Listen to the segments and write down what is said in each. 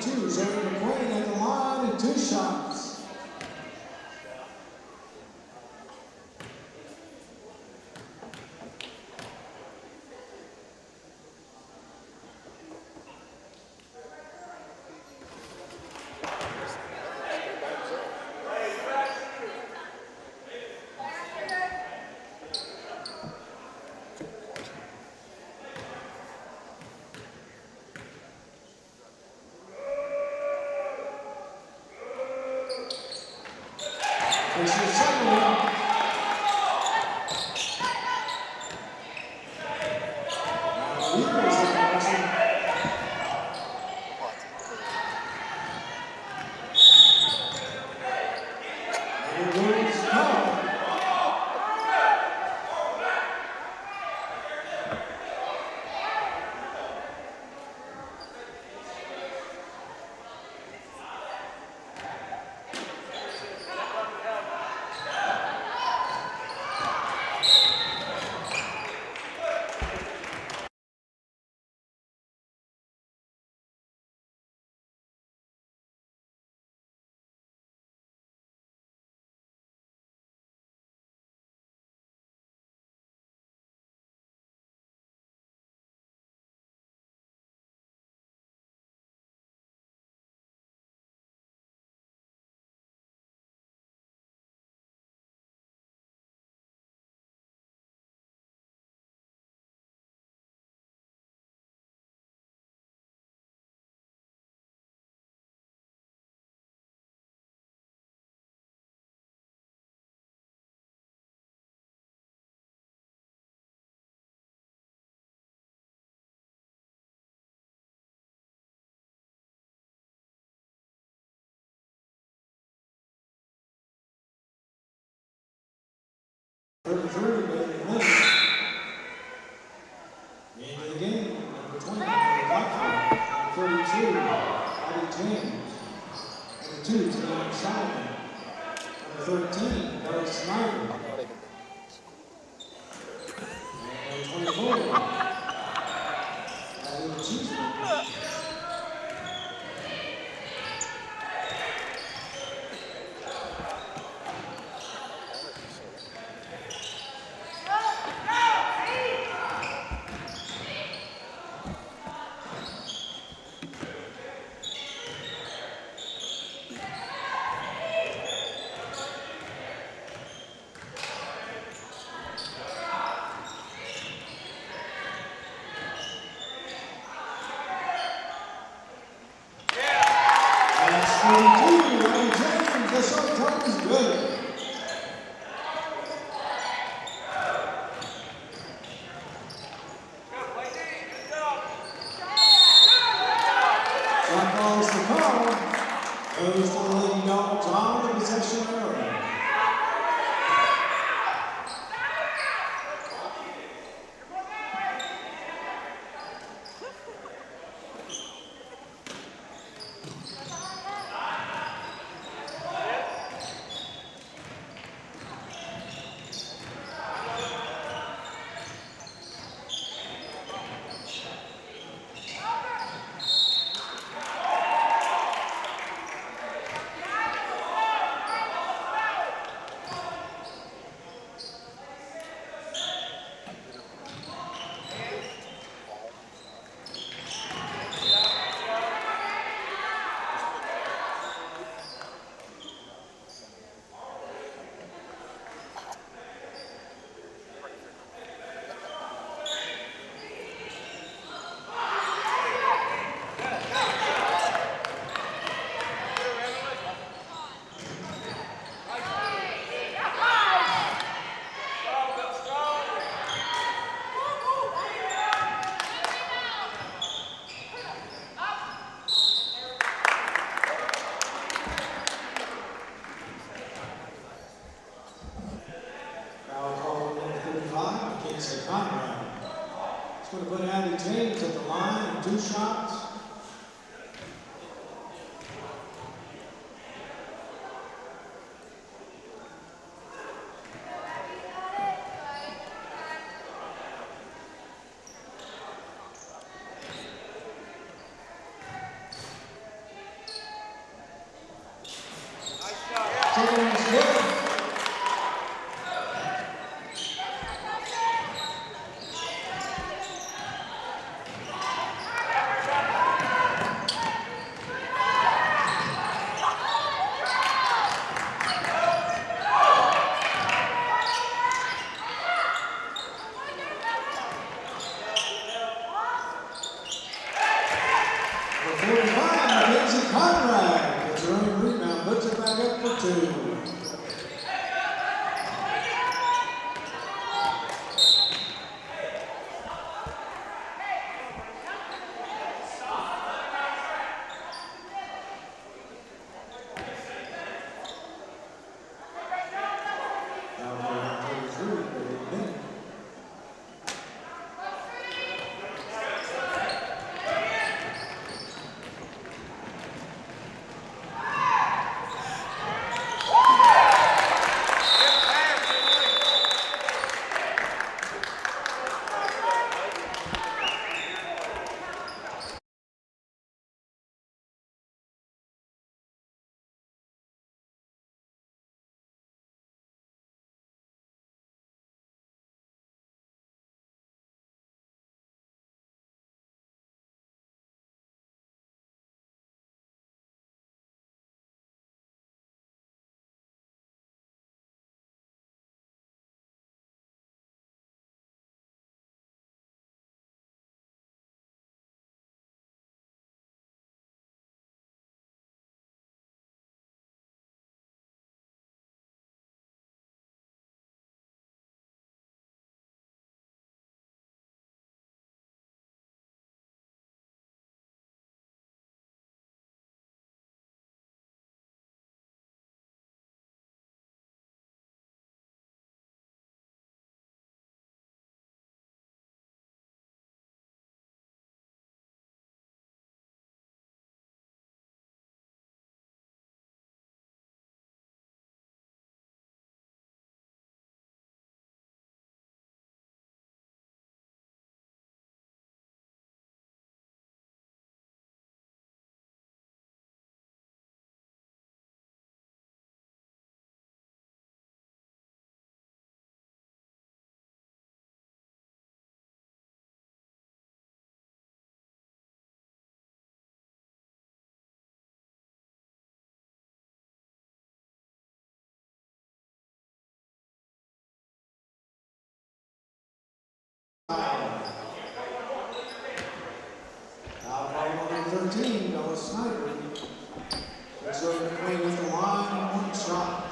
22, Zoe McQueen at the line and 2 shots. Into the game, number 20, Braxton, 32, Addie James, number 2, Tonight Solomon, number 13, Barry Snyder, and number 24, Addie Cheeseman. It's going to put Addie James at the line and 2 shots. Foul ball number 13, Noah Snyder. Serving clean at the line, one shot.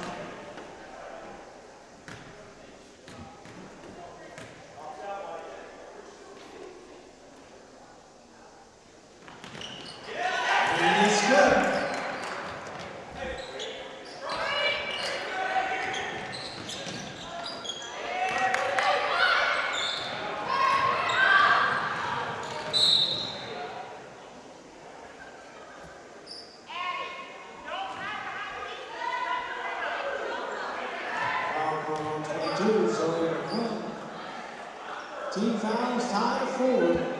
And it's good. Team fouls tied 4.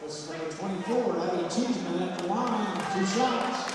This is number 24, Abby Cheeseman at the line, 2 shots.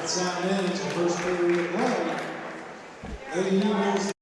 That's how it ends the first period of play. Lady Eagles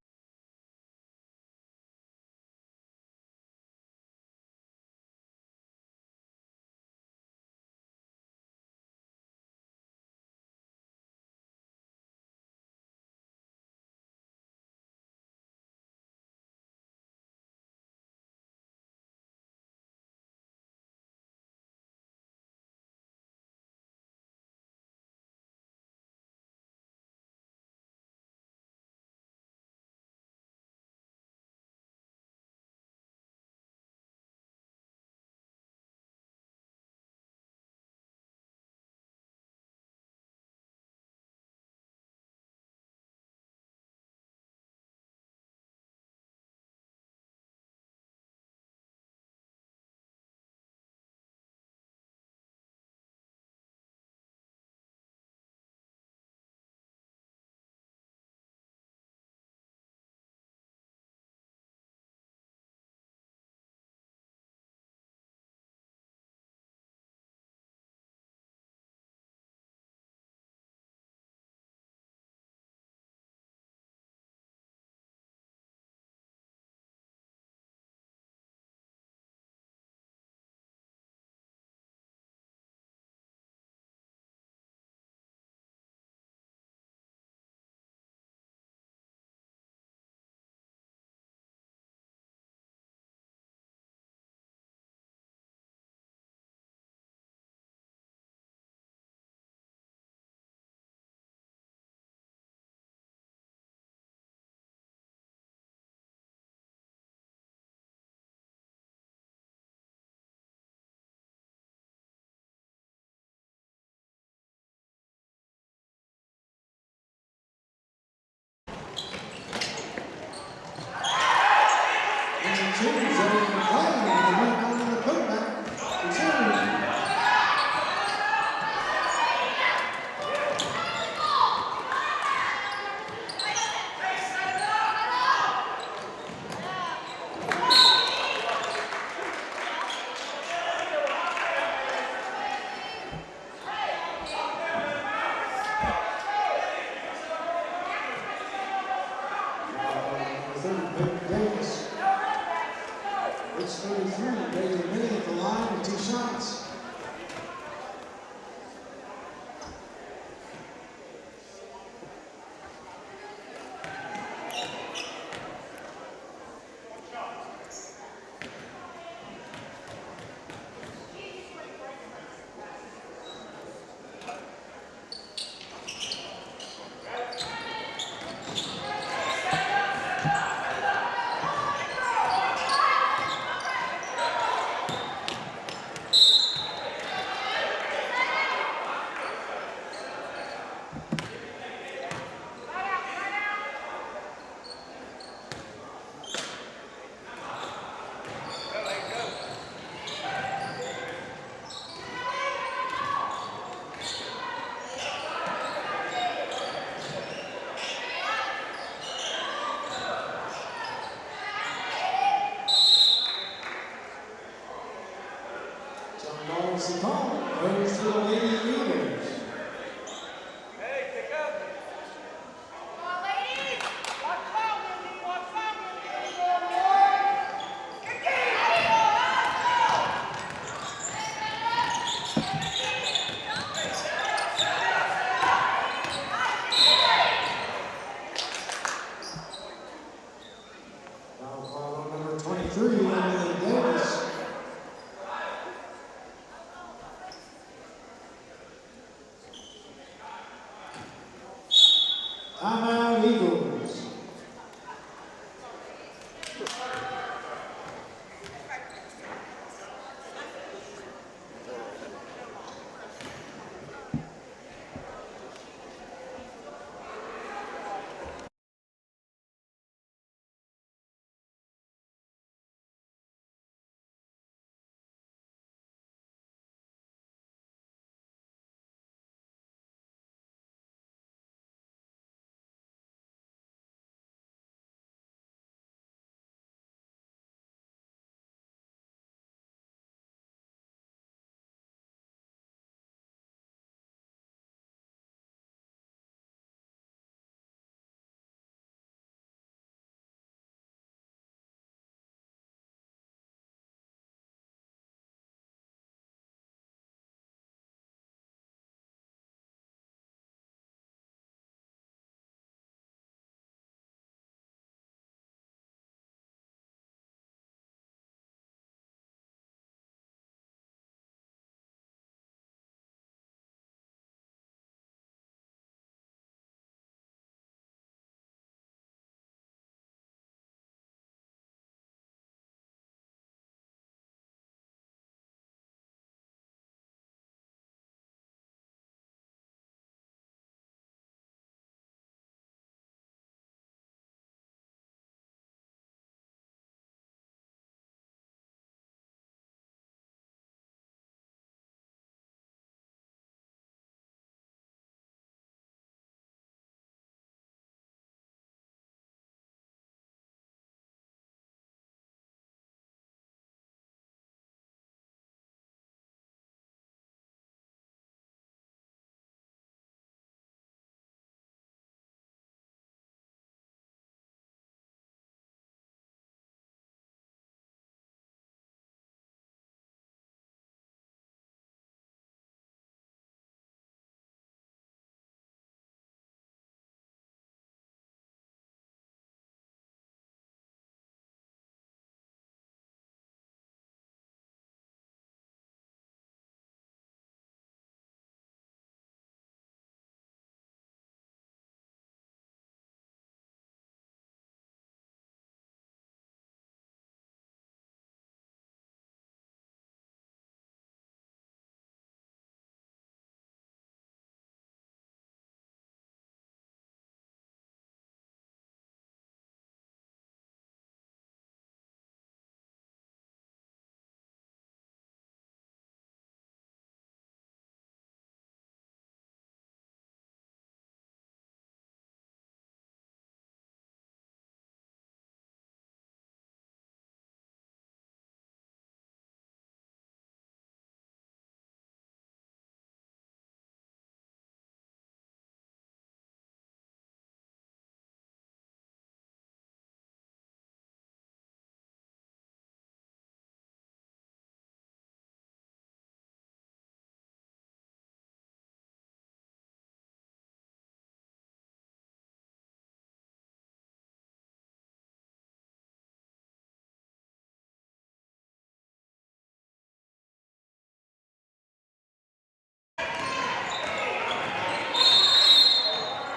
Timeout Eagles.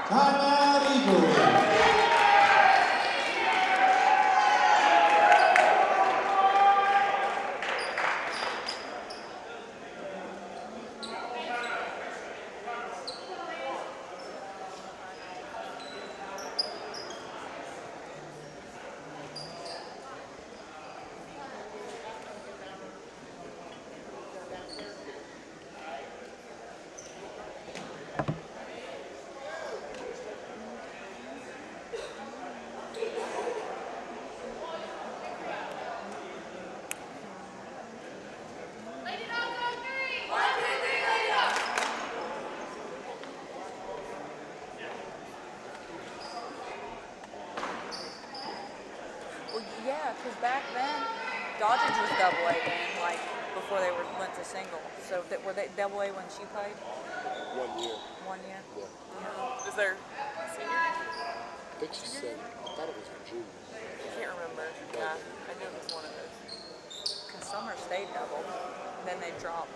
Timeout Eagles. Yeah, because back then, Dodgers was double A then, like before they went to single. So were they double A when she played? 1 year. 1 year? Yeah. Is there senior? I think she said, I thought it was her junior. I can't remember. Yeah, I knew it was one of those. Because Summer stayed double, then they dropped.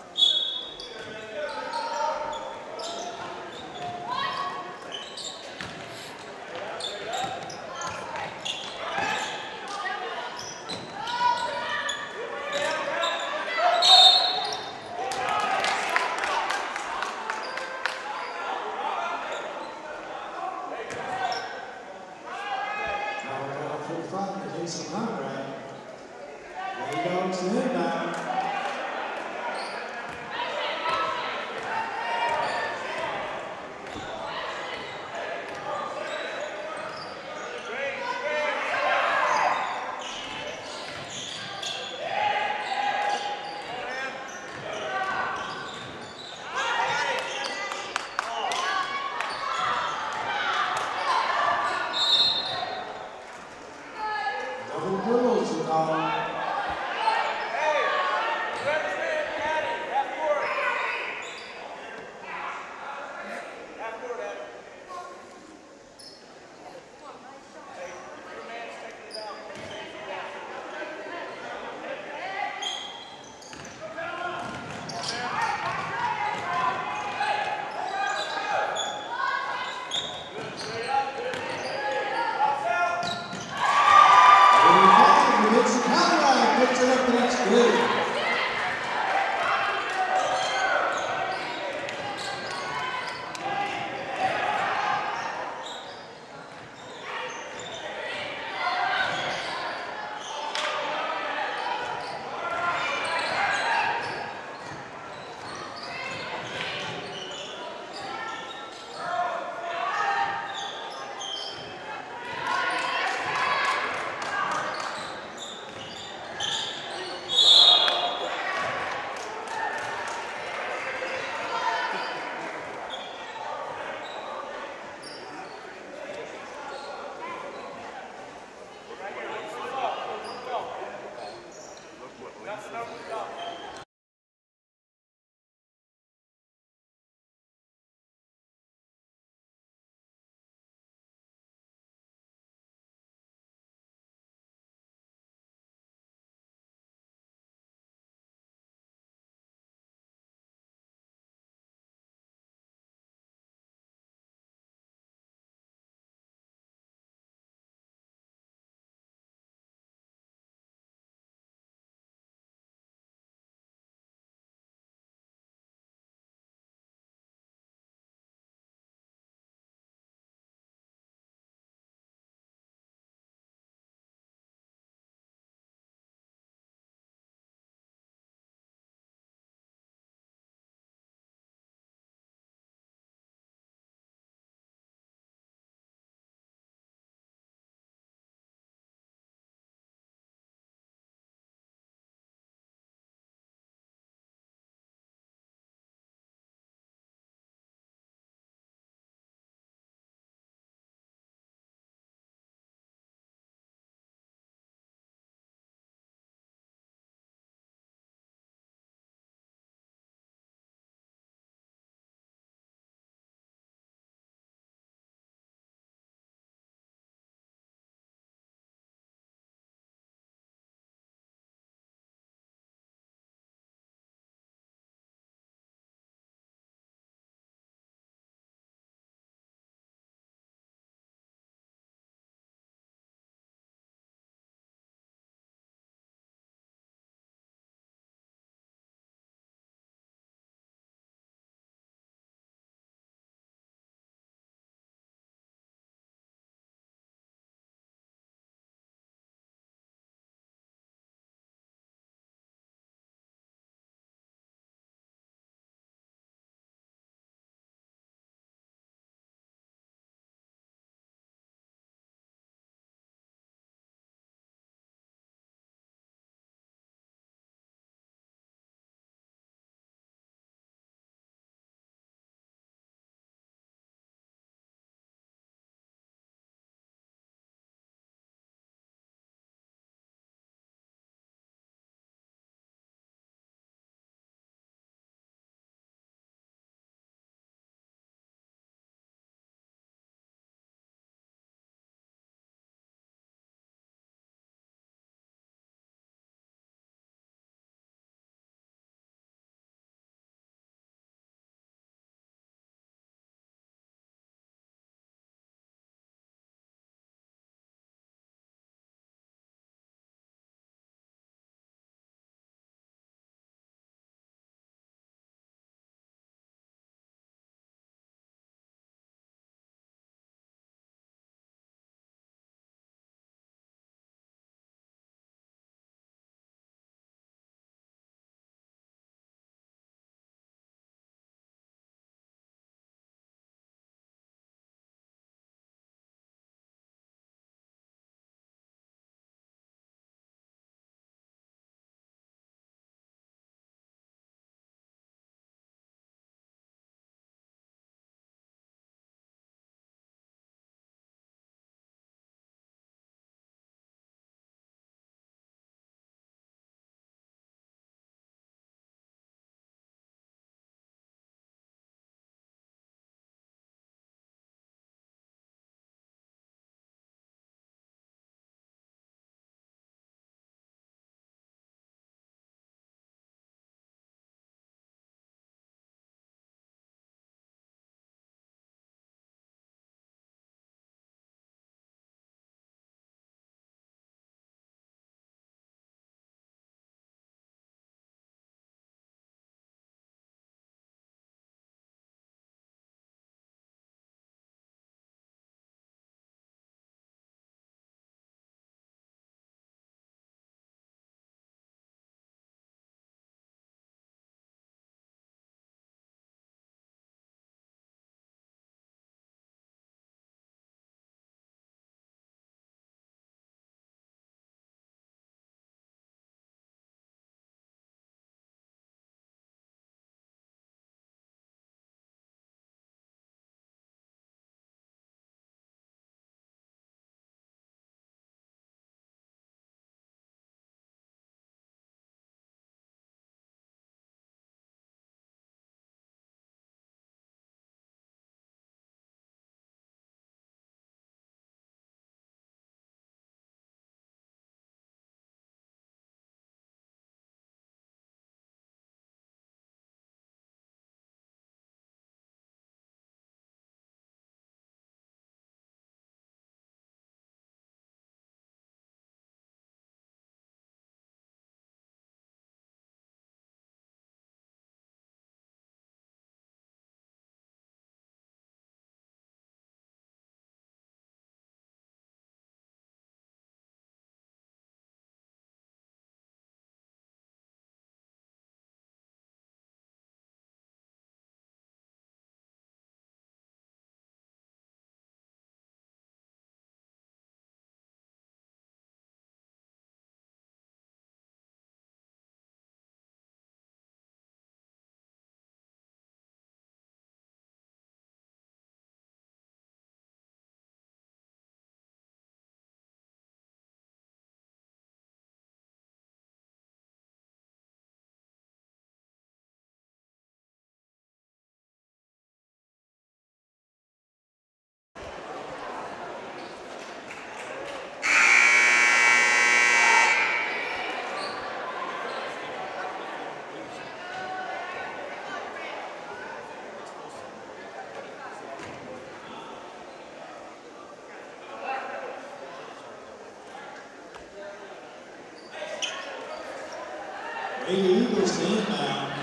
Lady Eagles to inbound.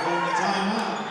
Going to timeout.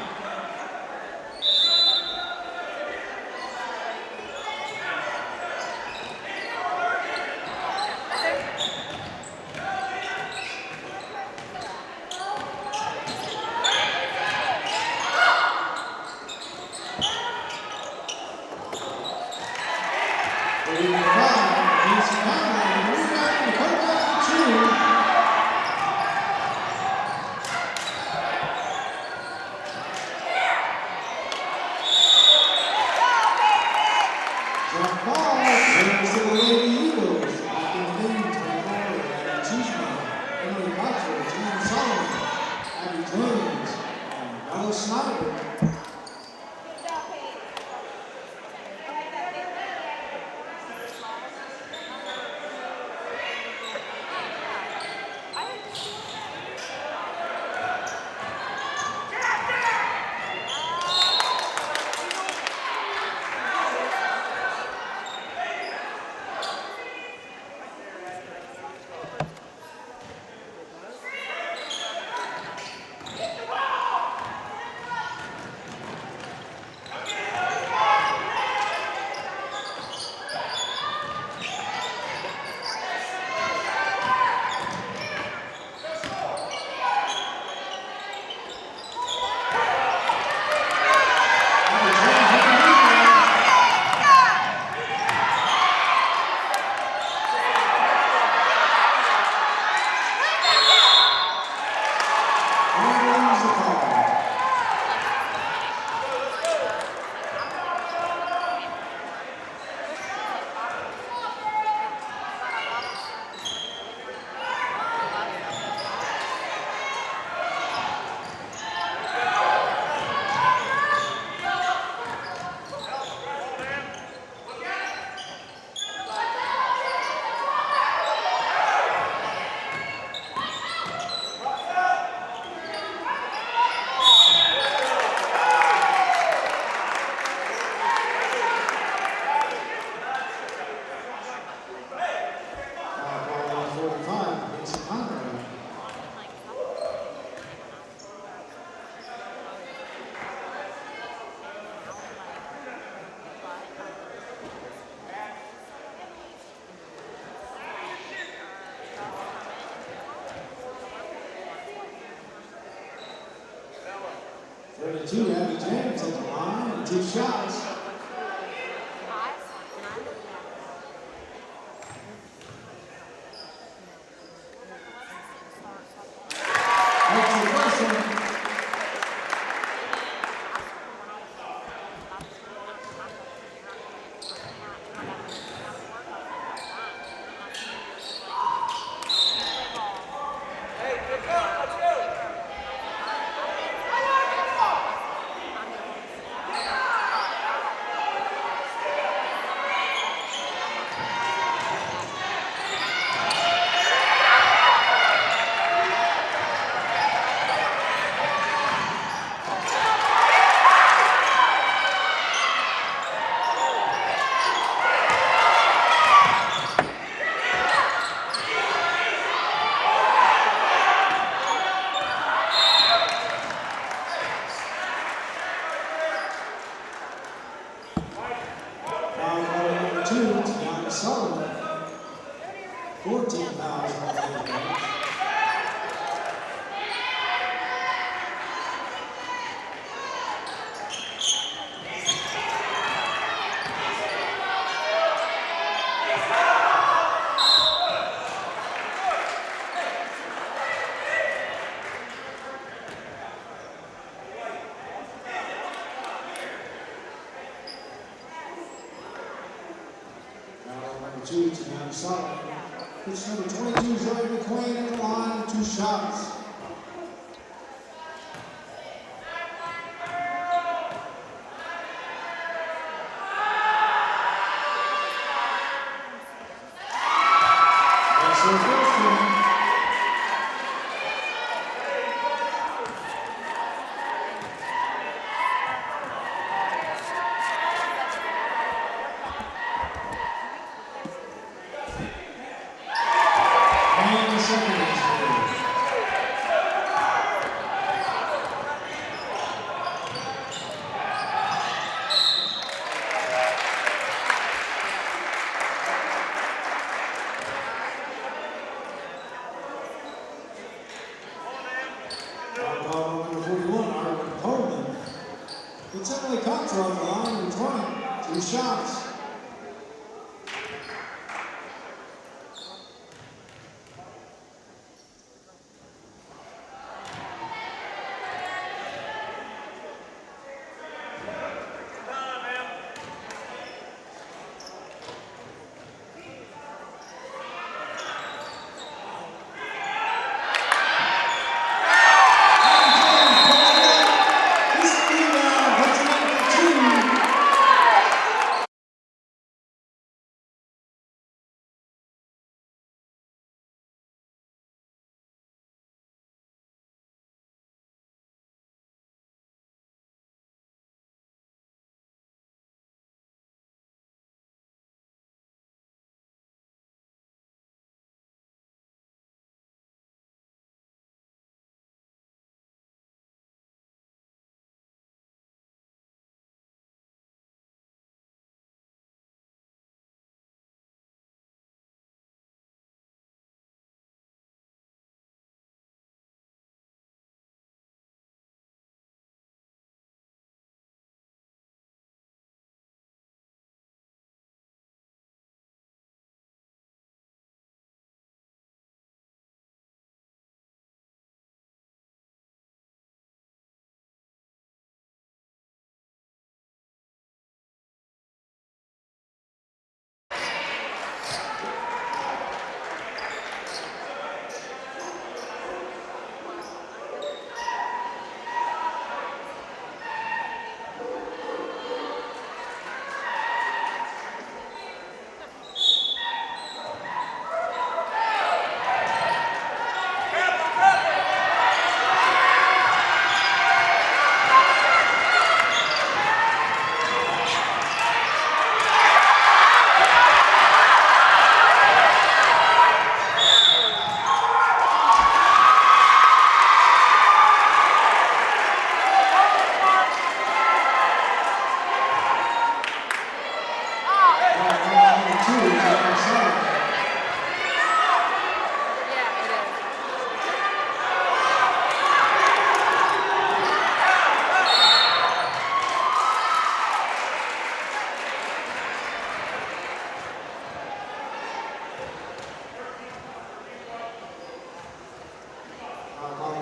Two Abby James at the line and 2 shots. That's the first one. Pitch number 22, Zoe McQueen at the line, 2 shots. That's her first one. And the second is 2 shots. This rebound puts it up to 2.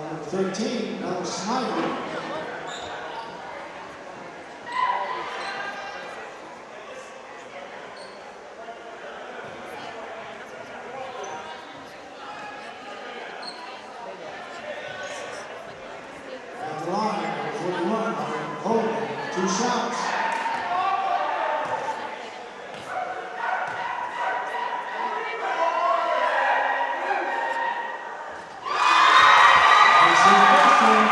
Number 13, Mel Snyder. At the line, number 41, Hogan, 2 shots. Braxton.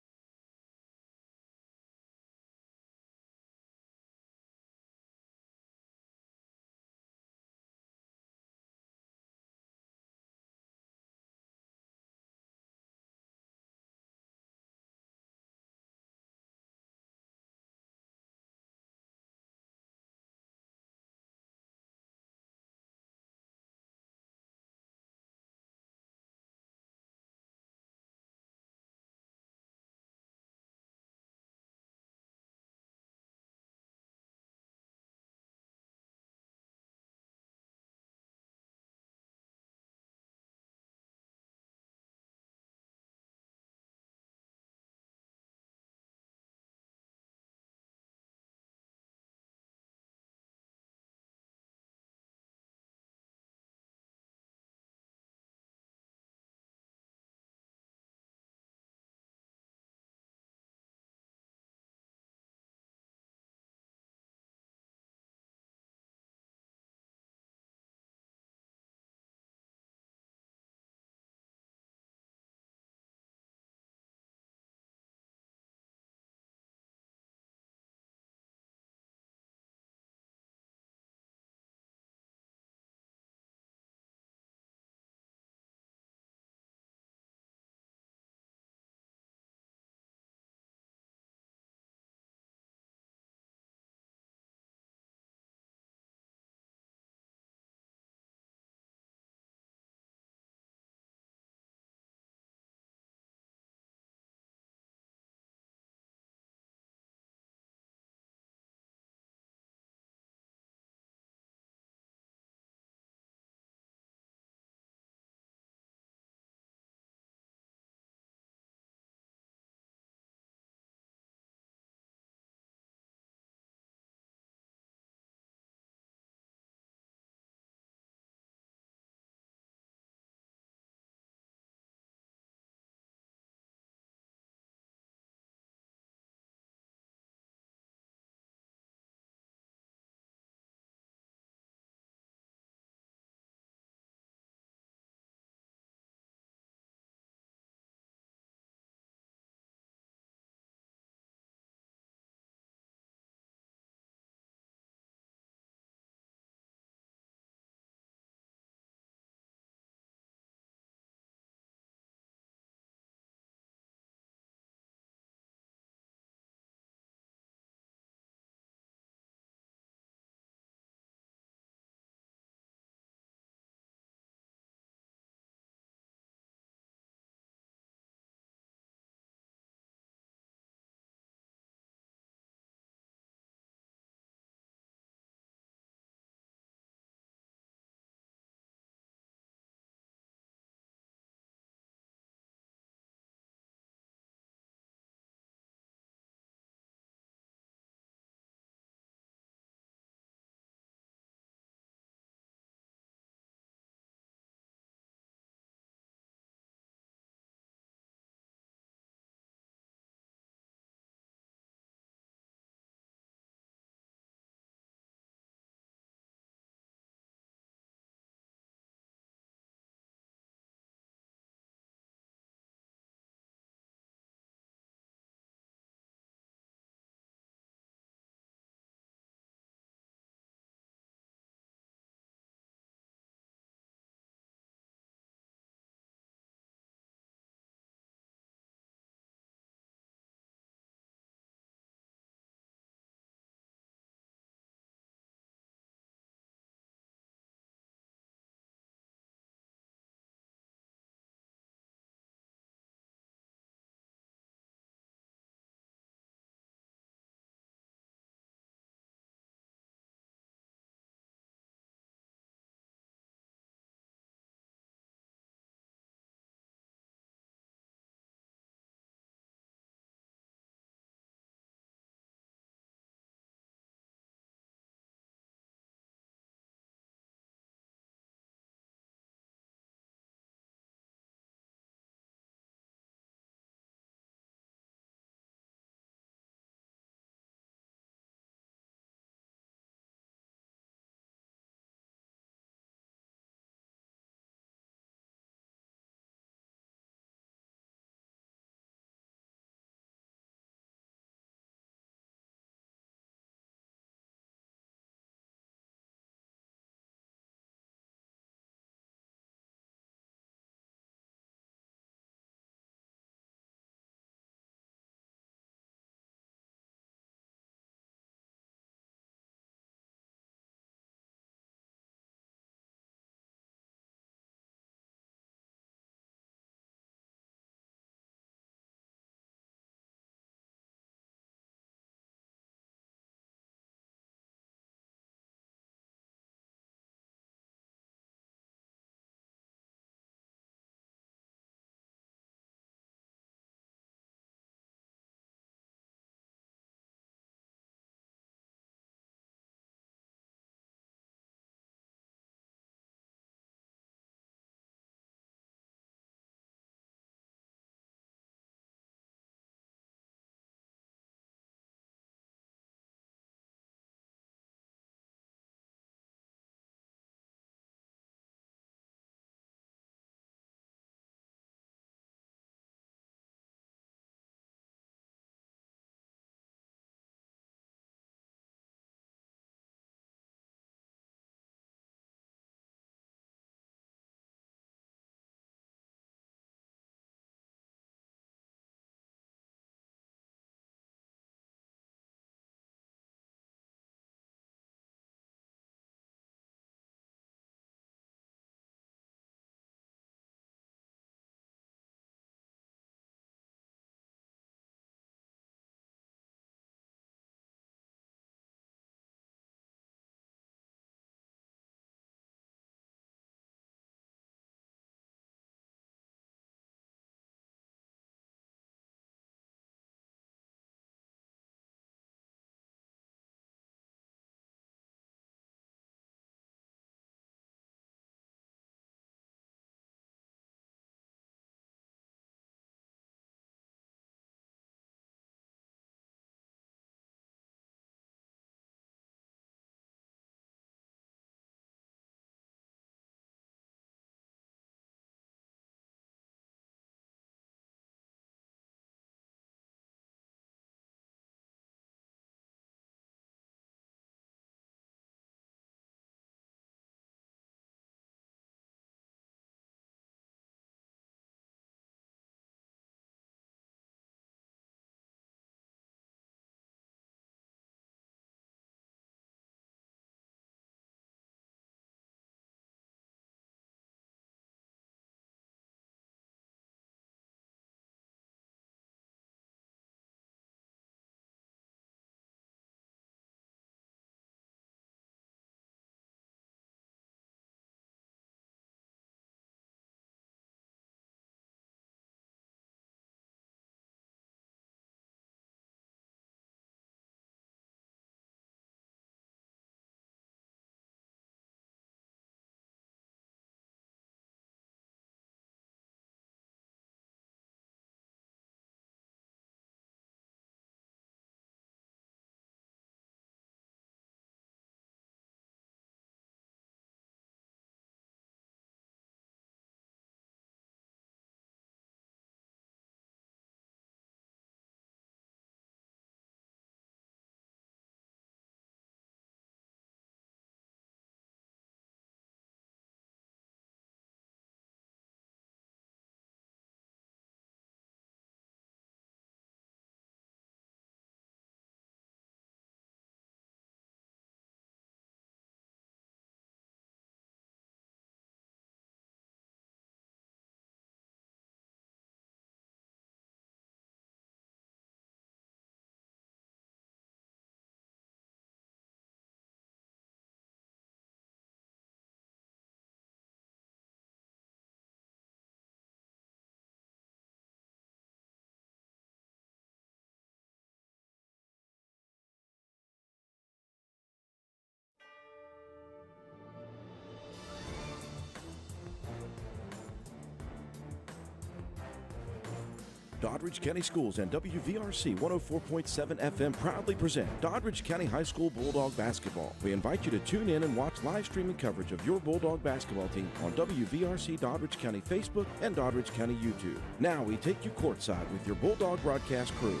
Doddridge County Schools and WVRC 104.7 FM proudly present Doddridge County High School Bulldog Basketball. We invite you to tune in and watch live streaming coverage of your Bulldog basketball team on WVRC Doddridge County Facebook and Doddridge County YouTube. Now we take you courtside with your Bulldog broadcast crew.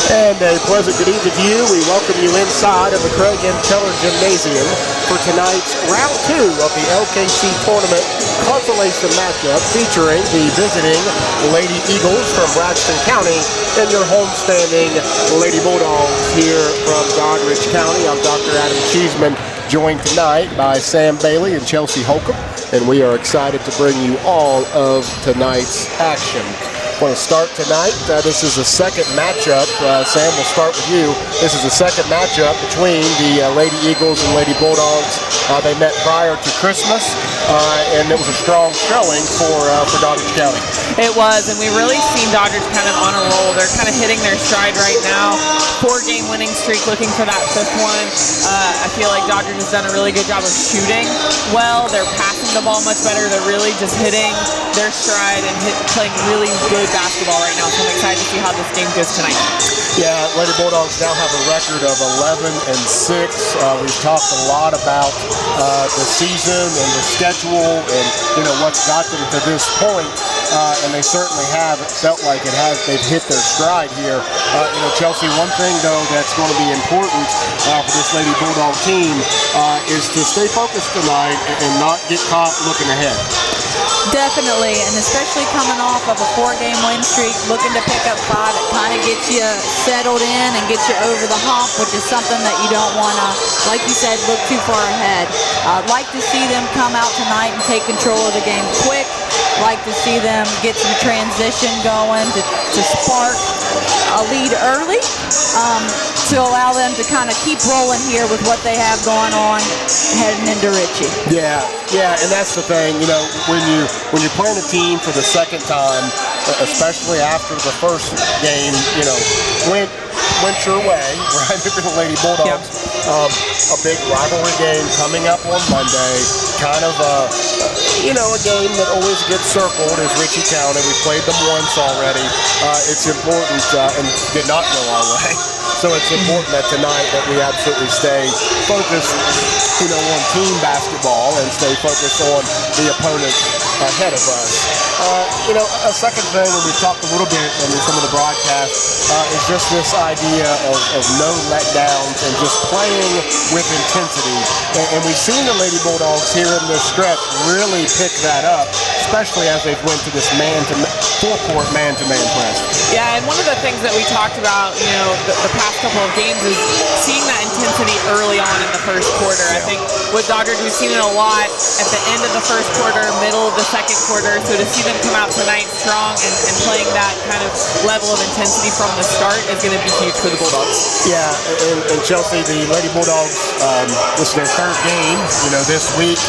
And a pleasant good evening to you. We welcome you inside of the Pregame Gymnasium for tonight's round 2 of the LKC Tournament consolation matchup featuring the visiting Lady Eagles from Braxton County and your homestanding Lady Bulldogs here from Doddridge County. I'm Dr. Adam Cheeseman, joined tonight by Sam Bailey and Chelsea Holcomb, and we are excited to bring you all of tonight's action. Want to start tonight. This is the second matchup. Sam, we'll start with you. This is the second matchup between the Lady Eagles and Lady Bulldogs. They met prior to Christmas, and it was a strong showing for Doddridge County. It was, and we really seen Doddridge kind of on a roll. They're kind of hitting their stride right now. 4-game winning streak, looking for that 5th one. I feel like Doddridge has done a really good job of shooting well. They're passing the ball much better. They're really just hitting their stride and playing really good basketball right now. So I'm excited to see how this game goes tonight. Yeah, Lady Bulldogs now have a record of 11-6. We've talked a lot about the season and the schedule and what's got them to this point. And they certainly have. It felt like they've hit their stride here. Chelsea, one thing though that's going to be important for this Lady Bulldog team is to stay focused tonight and not get caught looking ahead. Definitely, and especially coming off of a 4-game win streak, looking to pick up 5, it kind of gets you settled in and gets you over the hump, which is something that you don't want to, like you said, look too far ahead. I'd like to see them come out tonight and take control of the game quick. Like to see them get some transition going to spark a lead early to allow them to kind of keep rolling here with what they have going on heading into Ritchie. Yeah, and that's the thing. When you're playing a team for the second time, especially after the first game, went your way, right? For the Lady Bulldogs. A big rivalry game coming up on Monday. Kind of a game that always gets circled is Ritchie County. We played them once already. It's important and did not go our way. So it's important that tonight that we absolutely stay focused, on team basketball and stay focused on the opponent ahead of us. A second thing, and we've talked a little bit in some of the broadcasts, is just this idea of no letdowns and just playing with intensity. And we've seen the Lady Bulldogs here in this stretch really pick that up, especially as they've went to this full-court man-to-man press. Yeah, and one of the things that we talked about, the past couple of games is seeing that intensity early on in the first quarter. I think with Doddridge, we've seen it a lot at the end of the first quarter, middle of the second quarter. So to see them come out tonight strong and playing that kind of level of intensity from the start is going to be huge for the Bulldogs. Yeah, and Chelsea, the Lady Bulldogs, this is their 3rd game, this week.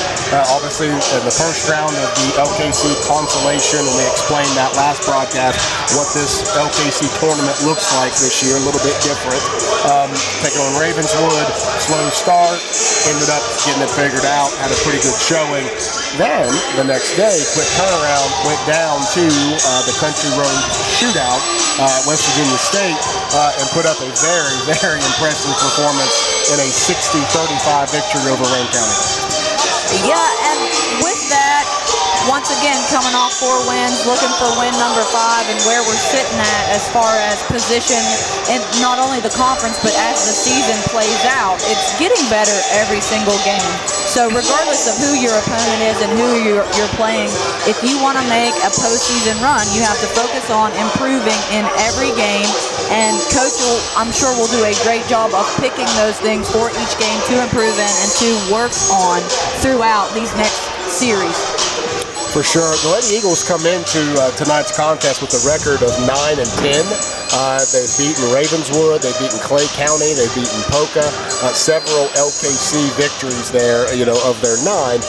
Obviously, in the first round of the LKC consolation, and we explained that last broadcast, what this LKC tournament looks like this year, a little bit different. Taking on Ravenswood, slow start, ended up getting it figured out, had a pretty good showing. Then, the next day, quick turnaround, went down to the Country Road Shootout at West Virginia State and put up a very, very impressive performance in a 60-35 victory over Wayne County. Yeah, and with that, once again, coming off 4 wins, looking for win number 5 and where we're sitting at as far as position in not only the conference, but as the season plays out, it's getting better every single game. So regardless of who your opponent is and who you're playing, if you want to make a postseason run, you have to focus on improving in every game. And Coach, I'm sure, will do a great job of picking those things for each game to improve in and to work on throughout these next series. For sure. The Lady Eagles come into tonight's contest with a record of 9-10. They've beaten Ravenswood, they've beaten Clay County, they've beaten Polka. Several LKC victories there, of their 9.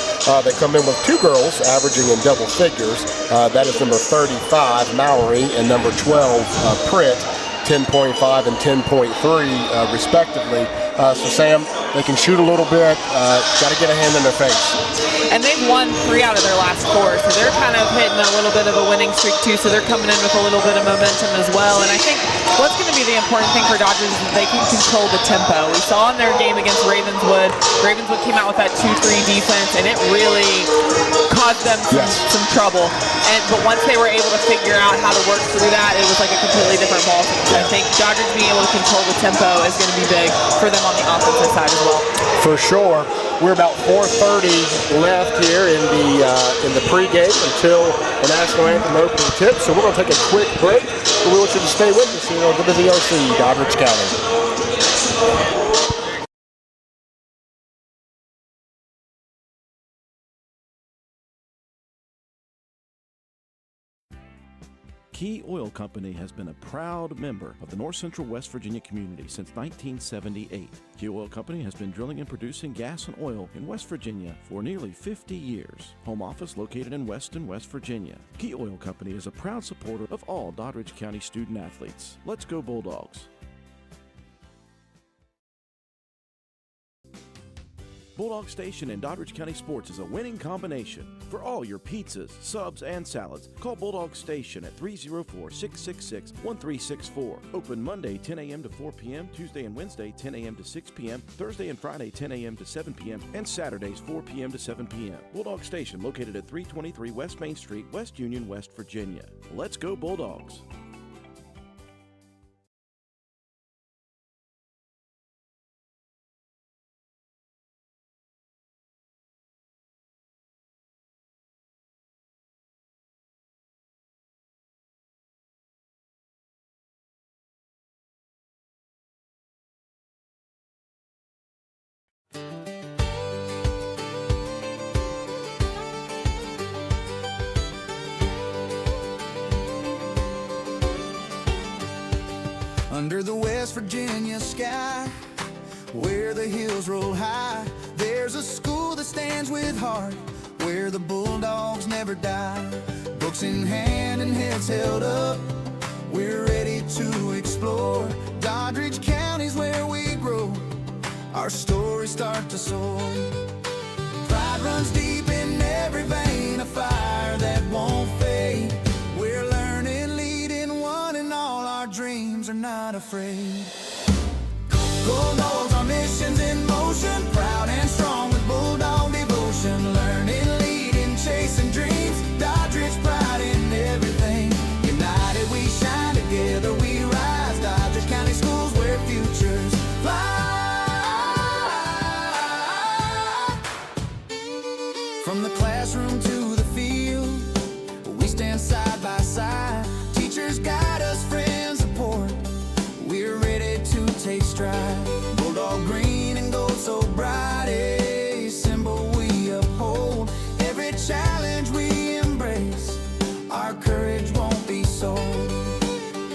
They come in with 2 girls averaging in double figures. That is number 35, Mowry, and number 12, Pritt, 10.5 and 10.3 respectively. So Sam, They can shoot a little bit. Got to get a hand in their face. And they've won 3 out of their last 4, so they're kind of hitting a little bit of a winning streak too, so they're coming in with a little bit of momentum as well. And I think what's going to be the important thing for Dodgers is that they can control the tempo. We saw in their game against Ravenswood came out with that 2-3 defense, and it really caused them some trouble. But once they were able to figure out how to work through that, it was like a completely different ball game. So I think Dodgers being able to control the tempo is going to be big for them on the offensive side as well. For sure. We're about 4:30 left here in the pregame until the national anthem opening tip. So we're going to take a quick break. But we want you to stay with us here on WVRC, Doddridge County. Key Oil Company has been a proud member of the North Central West Virginia community since 1978. Key Oil Company has been drilling and producing gas and oil in West Virginia for nearly 50 years. Home office located in Weston, West Virginia. Key Oil Company is a proud supporter of all Doddridge County student athletes. Let's go Bulldogs! Bulldog Station in Doddridge County Sports is a winning combination. For all your pizzas, subs, and salads, call Bulldog Station at 304-666-1364. Open Monday 10 a.m. to 4 p.m., Tuesday and Wednesday 10 a.m. to 6 p.m., Thursday and Friday 10 a.m. to 7 p.m., and Saturdays 4 p.m. to 7 p.m. Bulldog Station located at 323 West Main Street, West Union, West Virginia. Let's go Bulldogs! Under the West Virginia sky, where the hills roll high, there's a school that stands with heart, where the Bulldogs never die. Books in hand and heads held up, we're ready to explore. Doddridge County's where we grow, our stories start to soar. Pride runs deep in every vein, a fire that won't fade. We're learning, leading one and all, our dreams are not afraid. Bulldogs, our mission's in motion, proud and strong with Bulldog devotion. Learning, leading, chasing dreams, Doddridge pride in everything. United we shine, together we rise. Doddridge County Schools where futures fly. From the classroom to the field, we stand side by side. Teachers guide us, friends support, we're ready to take stride. Bulldog green and gold so bright, a symbol we uphold. Every challenge we embrace, our courage won't be sold.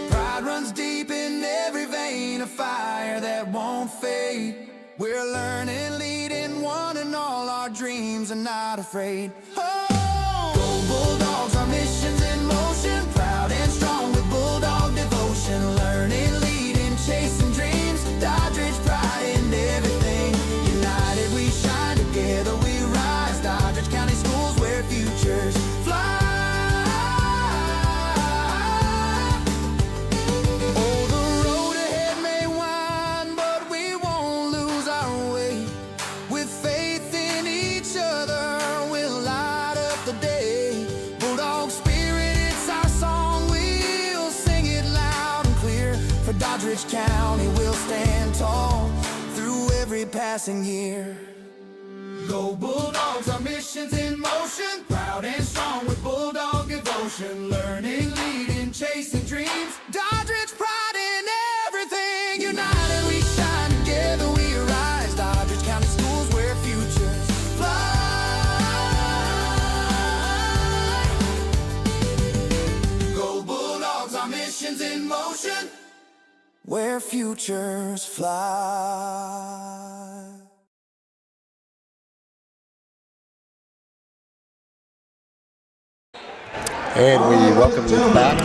Pride runs deep in every vein, a fire that won't fade. We're learning, leading one and all, our dreams are not afraid. Oh, go Bulldogs, our mission's in motion, proud and strong with Bulldog devotion. Learning, leading, chasing dreams, Doddridge pride in everything. United we shine, together we rise. Doddridge County Schools where futures fly. Oh, the road ahead may wind, but we won't lose our way. With faith in each other, we'll light up the day. Bulldog spirit, it's our song, we'll sing it loud and clear. For Doddridge County, we'll stand tall through every passing year. Go Bulldogs, our mission's in motion, proud and strong with Bulldog devotion. Learning, leading, chasing dreams, Doddridge pride in everything. United we shine, together we rise. Doddridge County Schools where futures fly. Go Bulldogs, our mission's in motion, where futures fly. And we welcome you back.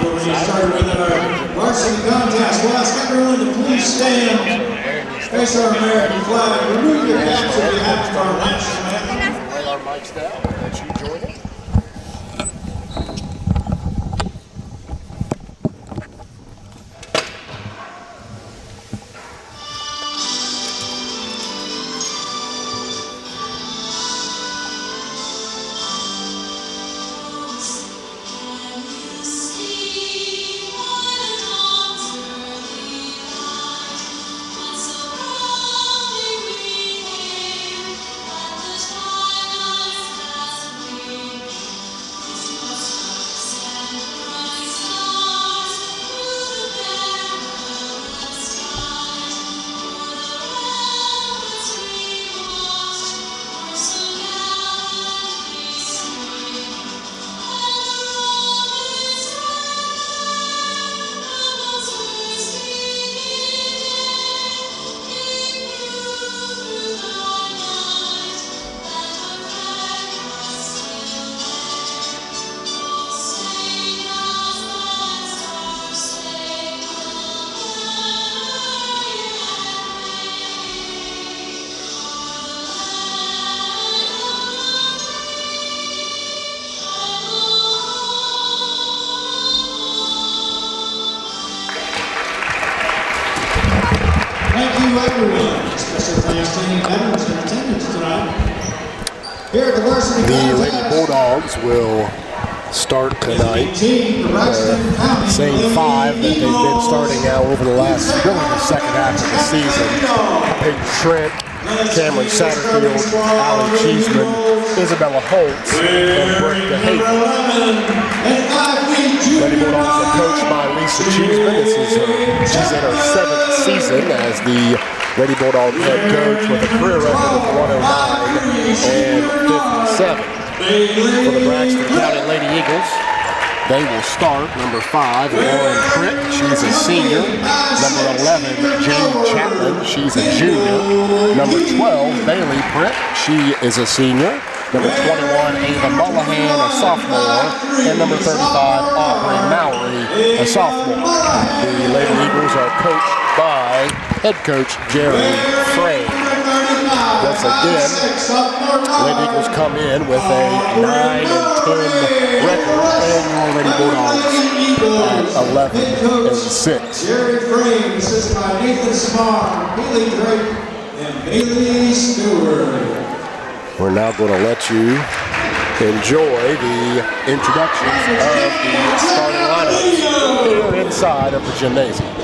Varsity contest. We'll ask everyone to please stand Face our American flag. Remove your caps on behalf of our national anthem. Lay our mics down and let you join it. Thank you, everyone. Special thanks to any veterans in attendance tonight. Here at the varsity The Lady Bulldogs will start tonight. Same five that they've been starting now over the last, really the second half of the season. Peyton Trent, Cameron Satterfield, Allie Cheeseman, Isabella Holtz, and Brooke DeHaven. Lady Bulldogs are coached by Lisa Cheeseman. She's in her 7th season as the Lady Bulldogs head coach with a career record of 109 and 57. For the Braxton County Lady Eagles, they will start number 5, Lauren Pritt. She's a senior. Number 11, Jane Chapman. She's a junior. Number 12, Bailey Pritt. She is a senior. Number 21, Ava Mullahan, a sophomore. And number 35, Aubrey Mowry, a sophomore. The Lady Eagles are coached by head coach Jerry Frey. Once again, Lady Eagles come in with a 9-10 record, and your Lady Bulldogs at 11-6. Jerry Frame, assisted by Nathan Smart, Haley Drake, and Bailey Stewart. We're now going to let you enjoy the introductions of the starting lineups here inside of the gymnasium.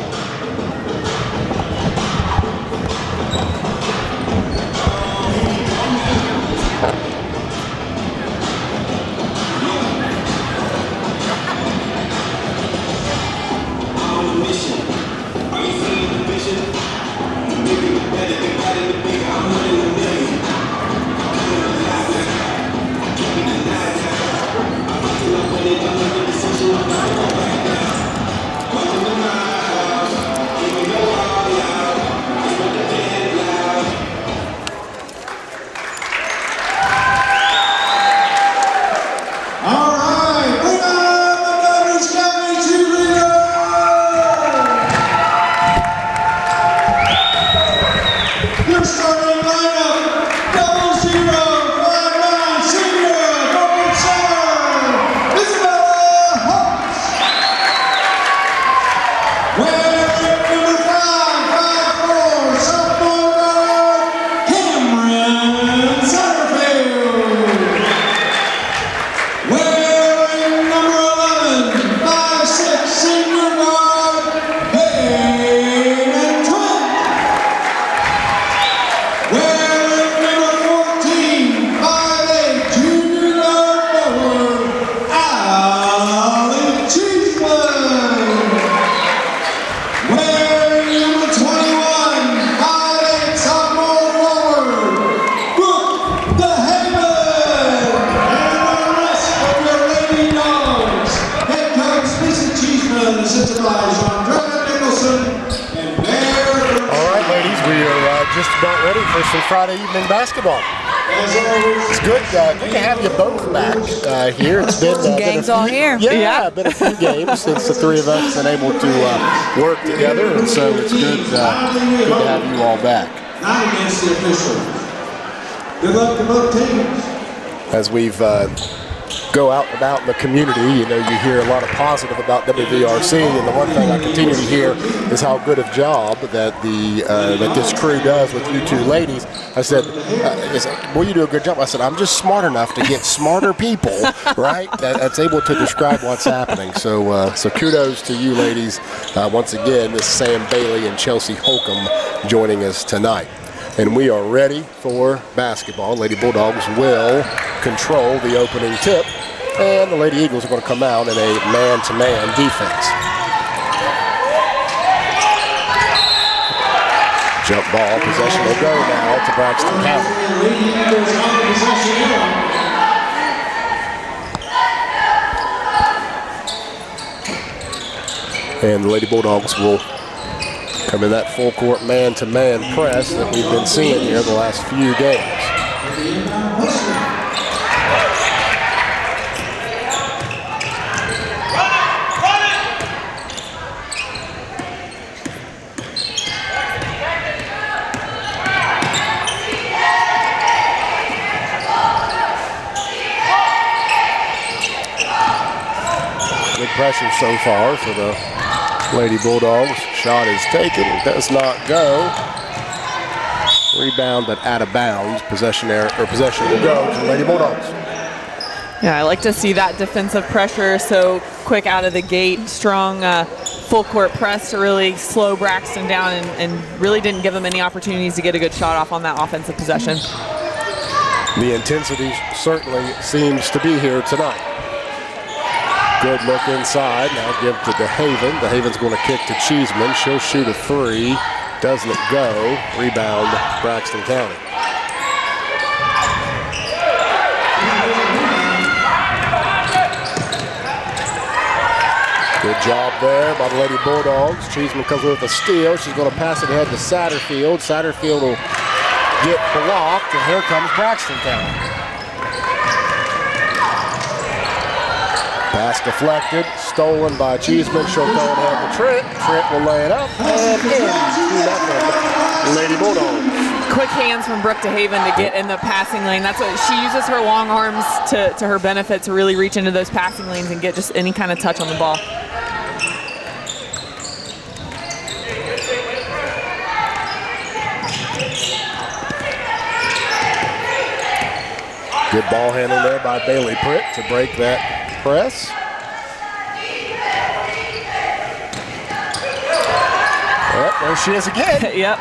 Just about ready for some Friday evening basketball. It's good to have you both back here. It's been Gang's all here. Yeah, been a few games since the three of us been able to work together, and so it's good to have you all back. Not against the official. Good luck to both teams. As we've go out and about in the community, you hear a lot of positive about WVRC, and the one thing I continue to hear is how good of job that that this crew does with you two ladies. I said, well, you do a good job. I said, I'm just smart enough to get smarter people, right? That's able to describe what's happening. So kudos to you ladies. Once again, this is Sam Bailey and Chelsea Holcomb joining us tonight. And we are ready for basketball. Lady Bulldogs will control the opening tip, and the Lady Eagles are going to come out in a man-to-man defense. Jump ball, possession will go now to Braxton County. And the Lady Bulldogs will come in that full court man-to-man press that we've been seeing here the last few games. Good pressure so far for the Lady Bulldogs. Shot is taken, it does not go. Rebound, but out of bounds. Possession will go to the Lady Bulldogs. Yeah, I like to see that defensive pressure so quick out of the gate. Strong full court press to really slow Braxton down and really didn't give them any opportunities to get a good shot off on that offensive possession. The intensity certainly seems to be here tonight. Good look inside. Now give to DeHaven. DeHaven's going to kick to Cheeseman. She'll shoot a three. Doesn't go. Rebound, Braxton County. Good job there by the Lady Bulldogs. Cheeseman comes with a steal. She's going to pass it ahead to Satterfield. Satterfield will get blocked, and here comes Braxton County. Pass deflected, stolen by Cheeseman. She'll go ahead to Trent. Trent will lay it up and in. Lady Bulldogs. Quick hands from Brooke DeHaven to get in the passing lane. That's what she uses, her long arms to her benefit to really reach into those passing lanes and get just any kind of touch on the ball. Good ball handling there by Bailey Pritt to break that press. Yep, there she is again. Yep.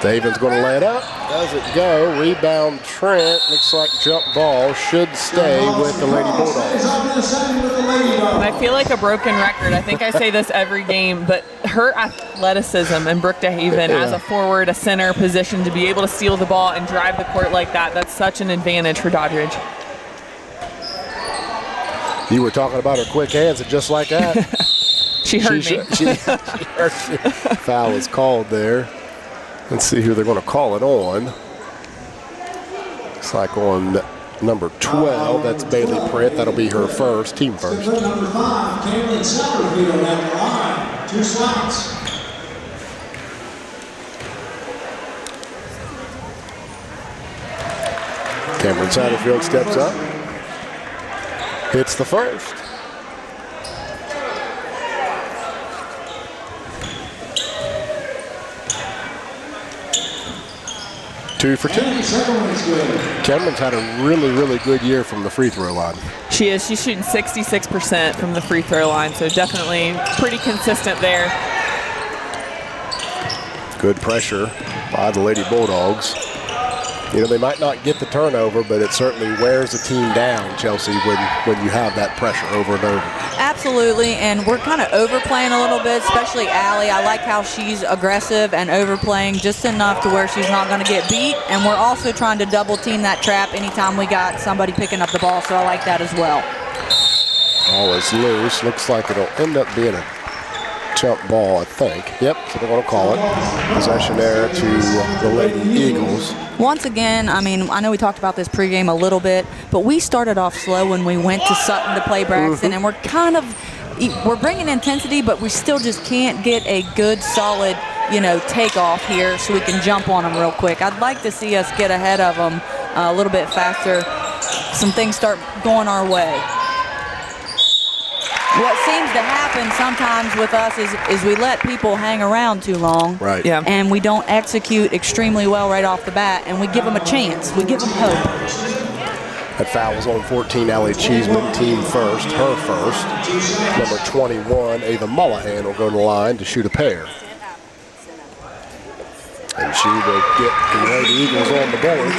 David's going to lay it up. Doesn't go. Rebound Trent. Looks like jump ball should stay with the Lady Bulldogs. I feel like a broken record. I think I say this every game, but her athleticism and Brooke DeHaven as a forward, a center position to be able to steal the ball and drive the court like that, that's such an advantage for Doddridge. You were talking about her quick hands, and just like that, she heard me. She heard you. Foul is called there. Let's see who they're going to call it on. Looks like on number 12, that's Bailey Pritt. That'll be her first, team first. Number 5, Cameron Satterfield at the line. 2 shots. Cameron Satterfield steps up. Hits the first. Two for two. Cameron's had a really, really good year from the free throw line. She is. She's shooting 66% from the free throw line, so definitely pretty consistent there. Good pressure by the Lady Bulldogs. You know, they might not get the turnover, but it certainly wears the team down, Chelsea, when you have that pressure over and over. Absolutely, and we're kind of overplaying a little bit, especially Allie. I like how she's aggressive and overplaying just enough to where she's not going to get beat, and we're also trying to double team that trap anytime we got somebody picking up the ball, so I like that as well. Ball is loose. Looks like it'll end up being a jump ball, I think. Yep, so they're going to call it. Possession there to the Lady Eagles. Once again, I mean, I know we talked about this pregame a little bit, but we started off slow when we went to Sutton to play Braxton, and we're bringing intensity, but we still just can't get a good, solid, takeoff here so we can jump on them real quick. I'd like to see us get ahead of them a little bit faster. Some things start going our way. What seems to happen sometimes with us is we let people hang around too long. Right. Yeah. And we don't execute extremely well right off the bat, and we give them a chance. We give them hope. That foul was on 14, Allie Cheeseman, team first, her first. Number 21, Ava Mullahan will go to the line to shoot a pair. And she will get the Lady Eagles on the board.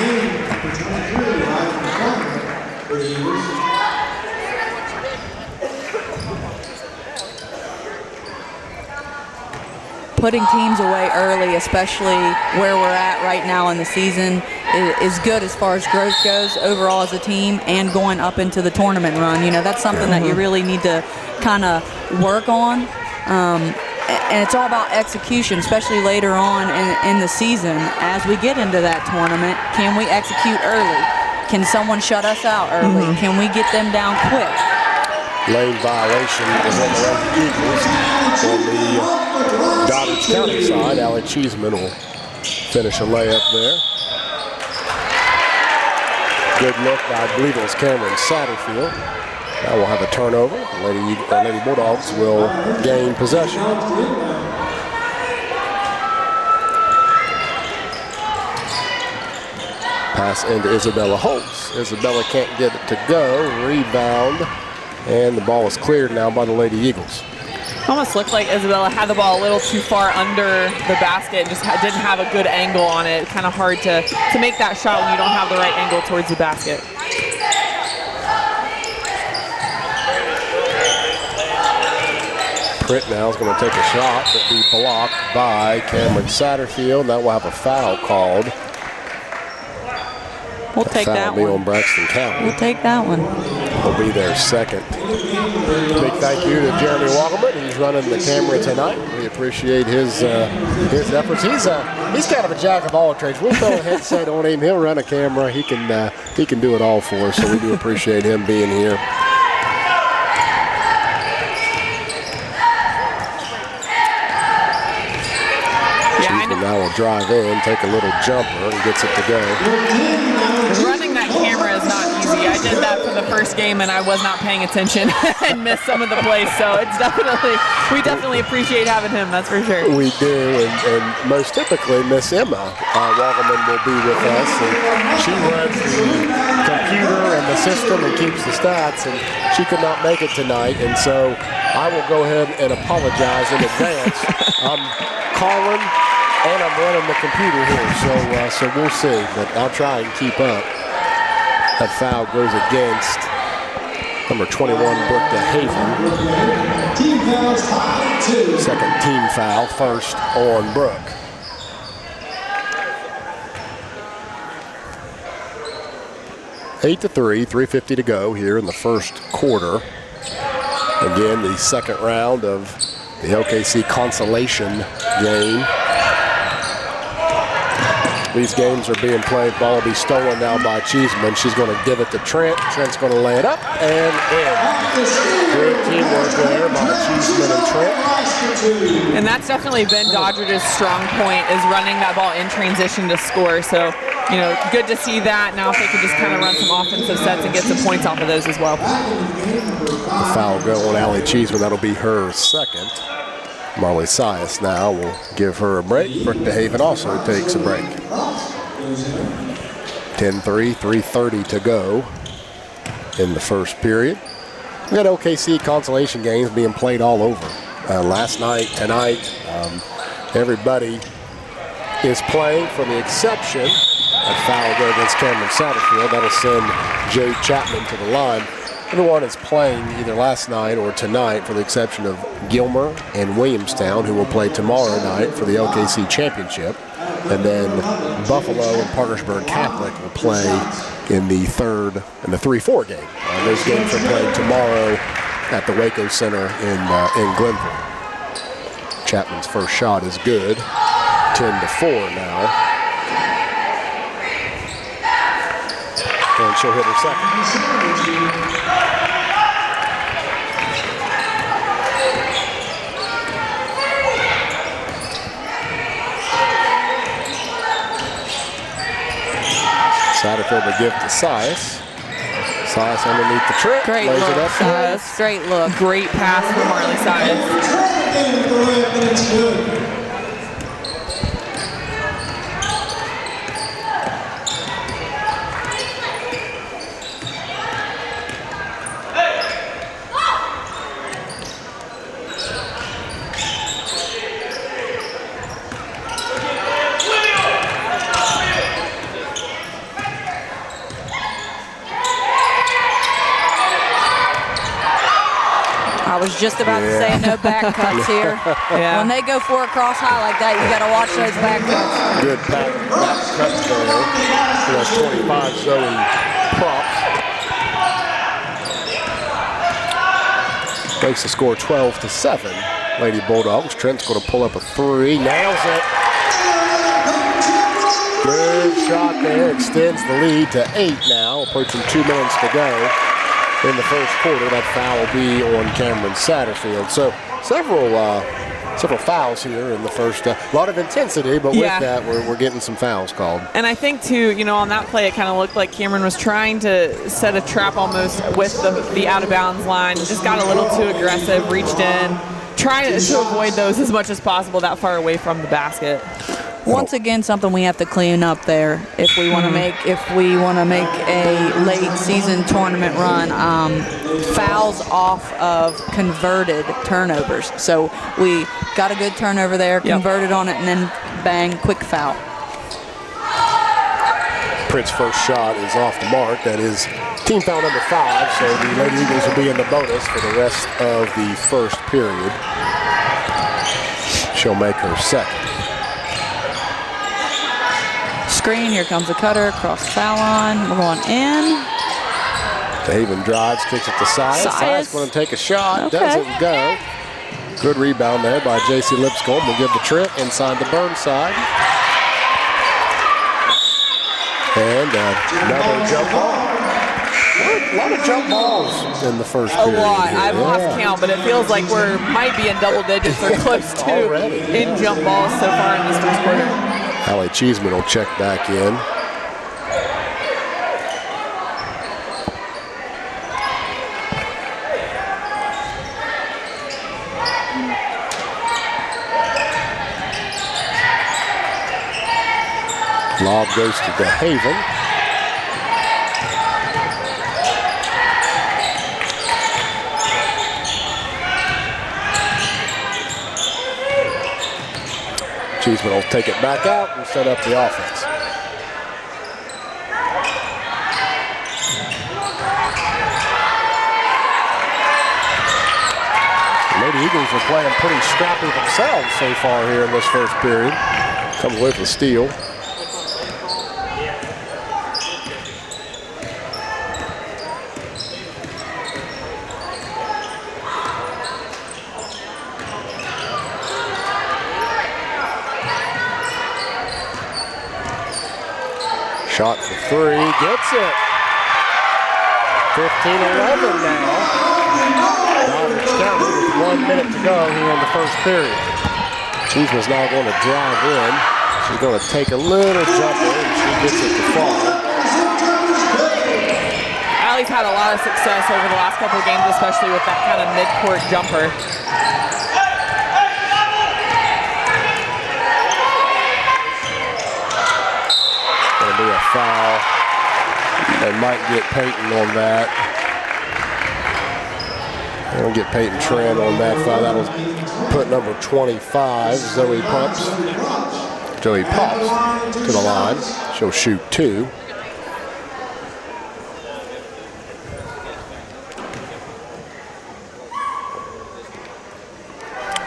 Putting teams away early, especially where we're at right now in the season, is good as far as growth goes overall as a team and going up into the tournament run. That's something that you really need to kind of work on. And it's all about execution, especially later on in the season. As we get into that tournament, can we execute early? Can someone shut us out early? Can we get them down quick? Lane violation is on the Lady Eagles. On the Doddridge County side, Allie Cheeseman will finish a layup there. Good look by, I believe it was Cameron Satterfield. Now we'll have a turnover. Lady Bulldogs will gain possession. Pass into Isabella Holtz. Isabella can't get it to go. Rebound. And the ball is cleared now by the Lady Eagles. Almost looked like Isabella had the ball a little too far under the basket and just didn't have a good angle on it. Kind of hard to make that shot when you don't have the right angle towards the basket. Pritt now is going to take a shot that will be blocked by Cameron Satterfield. Now we'll have a foul called. We'll take that one. Foul will be on Braxton County. We'll take that one. Will be their second. Big thank you to Jeremy Walkerman. He's running the camera tonight. We appreciate his efforts. He's kind of a jack of all trades. We'll throw a headset on him. He'll run a camera. He can do it all for us. So we do appreciate him being here. Now will drive in, take a little jumper, and gets it to go. Running that camera is not easy. I did that for the first game, and I was not paying attention and missed some of the plays. So we definitely appreciate having him. That's for sure. We do, and most typically, Miss Emma Walkerman will be with us, and she runs the computer and the system and keeps the stats, and she could not make it tonight, and so I will go ahead and apologize in advance. I'm calling. And I'm running the computer here, so we'll see. But I'll try and keep up. That foul goes against number 21, Brooke DeHaven. Team fouls 5-2. Second team foul, first on Brooke. Eight to 3, 3:50 to go here in the first quarter. Again, the second round of the LKC consolation game. These games are being played. Ball will be stolen now by Cheeseman. She's going to give it to Trent. Trent's going to lay it up and in. Good teamwork there by Cheeseman and Trent. And that's definitely been Doddridge's strong point, is running that ball in transition to score. So, good to see that. Now if they could just kind of run some offensive sets and get some points off of those as well. The foul go on Allie Cheeseman. That'll be her second. Marley Sias now will give her a break. Brooke DeHaven also takes a break. 10-3, 3:30 to go in the first period. We got OKC consolation games being played all over. Last night, tonight, everybody is playing for the exception. That foul will go against Cameron Satterfield. That'll send Jade Chapman to the line. Everyone is playing either last night or tonight, for the exception of Gilmer and Williamstown, who will play tomorrow night for the LKC Championship. And then Buffalo and Parkersburg Catholic will play in the 3-4 game. Those games are played tomorrow at the Waco Center in Glenville. Chapman's first shot is good. 10-4 now. And she'll hit her second. Satterfield to give to Sias. Sias underneath the trick. Great lays look, it up. Sias. Great look. Great pass from Marley Sias. And it's good. I was just about to say no back cuts here. Yeah. When they go for a cross high like that, you got to watch those back cuts. Good back cut there. That's 25 showing props. Makes the score 12-7. Lady Bulldogs. Trent's going to pull up a three. Nails it. Good shot there. Extends the lead to 8 now. Approaching 2 minutes to go in the first quarter. That foul will be on Cameron Satterfield. So several fouls here in the first. A lot of intensity, but with that, we're getting some fouls called. And I think, too, on that play, it kind of looked like Cameron was trying to set a trap almost with the out-of-bounds line. Just got a little too aggressive, reached in, trying to avoid those as much as possible that far away from the basket. Once again, something we have to clean up there if we want to make a late season tournament run. Fouls off of converted turnovers. So we got a good turnover there, converted on it, and then bang, quick foul. Pritt's first shot is off the mark. That is team foul number 5. So the Lady Eagles will be in the bonus for the rest of the first period. She'll make her second. Screen, here comes a cutter, across the foul line, we're going in. Haven drives, kicks it to Sias. Sias going to take a shot, doesn't go. Good rebound there by J.C. Lipscomb. We'll give the trick inside the Burnside. And another jump ball. A lot of jump balls in the first period. A lot. Here. I've lost count, but it feels like might be in double digits or close to in jump balls so far in this first quarter. Allie Cheeseman will check back in. Lob goes to DeHaven. Cheeseman will take it back out and set up the offense. The Lady Eagles are playing pretty scrappy themselves so far here in this first period. Comes with the steal. Shot for 3, gets it. 15-11 now. Doddridge County with 1 minute to go here in the first period. Cheeseman's now going to drive in. She's going to take a little jumper and she gets it to fall. Allie's had a lot of success over the last couple of games, especially with that kind of mid-court jumper. Be a foul. They might get Peyton on that. They'll get Peyton Trent on that foul. That'll put number 25, Zoe Pops to the line. She'll shoot 2.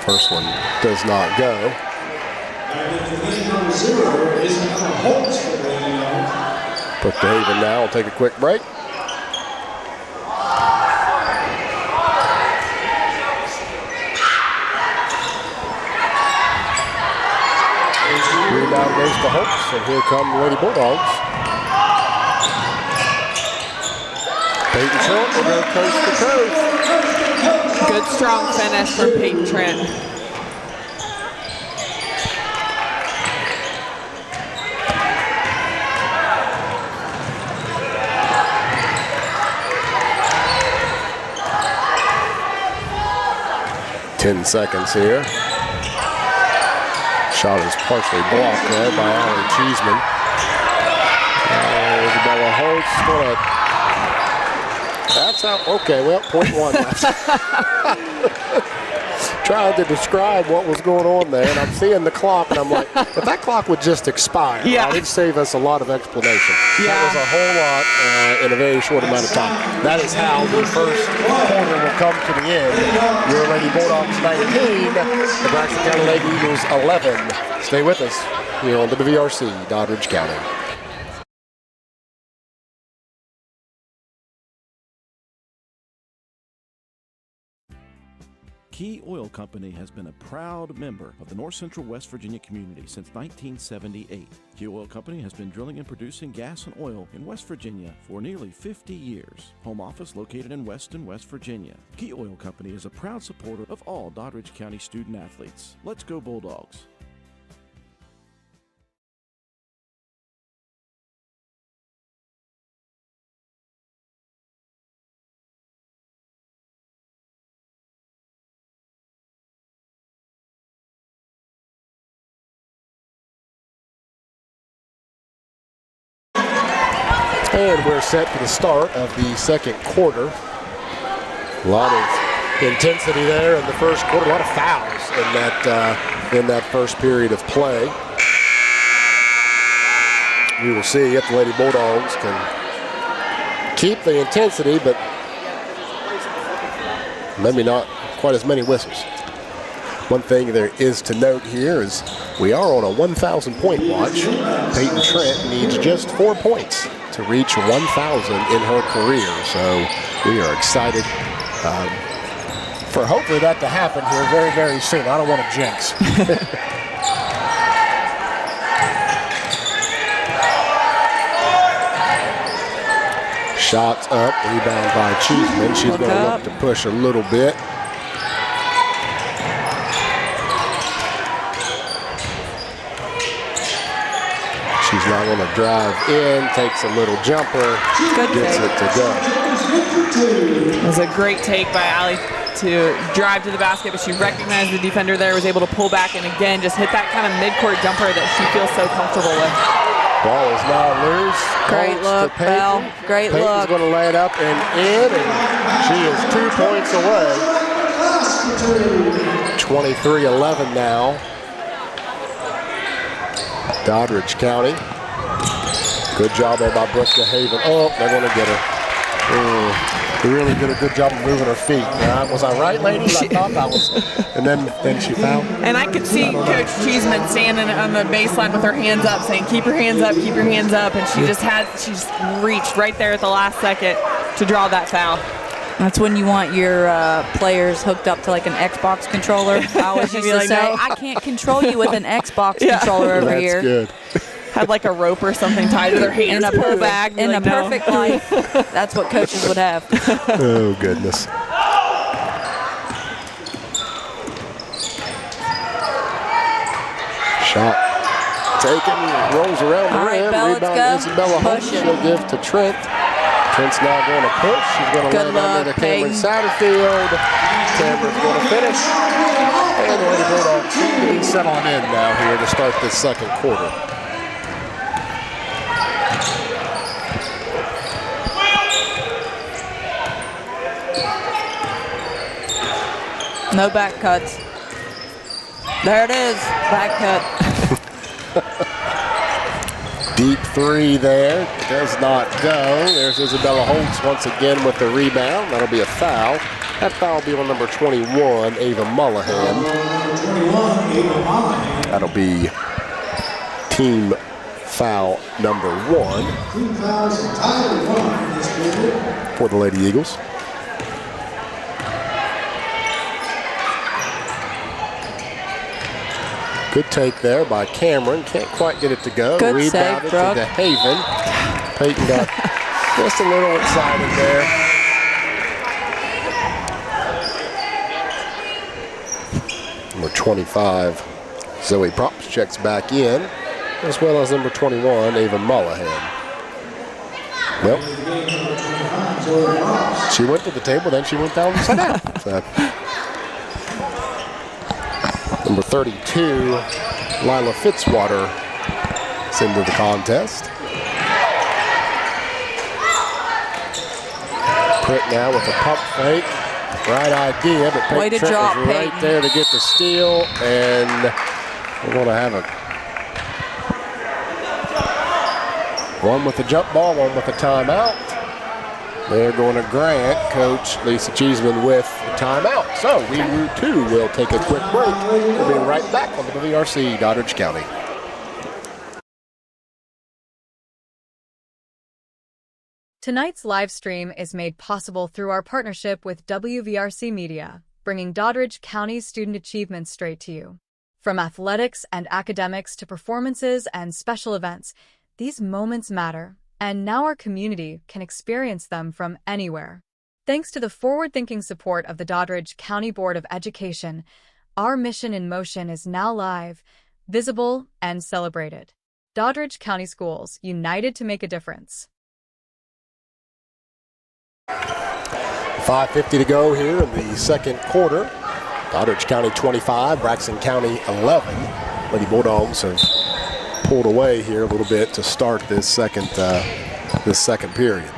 First one does not go. Put DeHaven now. We'll take a quick break. rebound goes to Holtz, and here come the Lady Bulldogs. Peyton Trent will go coast to coast. Good strong finish from Peyton Trent. Ten seconds here. Shot is partially blocked there by Allie Cheeseman. Isabella Holtz going to. That's out. Okay, well, .1 left. Trying to describe what was going on there, and I'm seeing the clock, and I'm like, if that clock would just expire, yeah, it'd save us a lot of explanation. Yeah. That was a whole lot in a very short amount of time. That is how the first quarter will come to the end. Your Lady Bulldogs 19, the Braxton County Lady Eagles 11. Stay with us here on WVRC, Doddridge County. Key Oil Company has been a proud member of the North Central West Virginia community since 1978. Key Oil Company has been drilling and producing gas and oil in West Virginia for nearly 50 years. Home office located in Weston, West Virginia. Key Oil Company is a proud supporter of all Doddridge County student athletes. Let's go Bulldogs. And we're set for the start of the second quarter. A lot of intensity there in the first quarter. A lot of fouls in that first period of play. We will see if the Lady Bulldogs can keep the intensity, but maybe not quite as many whistles. One thing there is to note here is we are on a 1,000 point watch. Peyton Trent needs just 4 points to reach 1,000 in her career. So we are excited for hopefully that to happen here very, very soon. I don't want to jinx. Shots up, rebound by Cheeseman. She's going to look to push a little bit. She's now going to drive in, takes a little jumper, gets it to go. It was a great take by Allie to drive to the basket, but she recognized the defender there, was able to pull back, and again, just hit that kind of mid-court jumper that she feels so comfortable with. Ball is now loose. Great look, Bell. Great Peyton's look. Going to lay it up and in, and she is 2 points away. 23-11 now. Doddridge County. Good job there by Brooke DeHaven. Oh, they're going to get her. They really did a good job of moving her feet. Was I right, ladies? I thought I was. And then she fouled. And I could see Coach Cheeseman standing on the baseline with her hands up saying, keep your hands up, keep your hands up. And she just reached right there at the last second to draw that foul. That's when you want your players hooked up to like an Xbox controller. I always used to say, no. I can't control you with an Xbox controller over That's here. good. Had like a rope or something tied to their hands. In a pull back. in a perfect life, that's what coaches would have. Oh, goodness. Shot taken, rolls around the rim. Bell, Rebound Isabella Holtz. She'll give to Trent. Trent's now going to push. She's going to lay it under to Cameron Satterfield. Cameron's going to finish. And the Lady Bulldogs seem to be settling in now here to start this second quarter. No back cuts. There it is, back cut. Deep three there, does not go. There's Isabella Holtz once again with the rebound. That'll be a foul. That foul will be on number 21, Ava Mullahan. That'll be team foul number 1 for the Lady Eagles. Good take there by Cameron. Can't quite get it to go. Good Rebounded save, to Brooke. DeHaven. Peyton got just a little excited there. Number 25, Zoe Props checks back in, as well as number 21, Ava Mullahan. Well, she went to the table, then she went down and sat down. So, number 32, Lila Fitzwater is into the contest. Pritt now with a pump fake. Right idea, but Way to Peyton Trent drop, was right Peyton. there to get the steal, and we're going to have one with the jump ball, one with the timeout. They're going to grant Coach Lisa Cheeseman with the timeout. So we too will take a quick break. We'll be right back on the WVRC Doddridge County. Tonight's live stream is made possible through our partnership with WVRC Media, bringing Doddridge County's student achievement straight to you. From athletics and academics to performances and special events, these moments matter, and now our community can experience them from anywhere. Thanks to the forward-thinking support of the Doddridge County Board of Education, our mission in motion is now live, visible, and celebrated. Doddridge County Schools, united to make a difference. 5:50 to go here in the second quarter. Doddridge County 25, Braxton County 11. Lady Bulldogs have pulled away here a little bit to start this second period.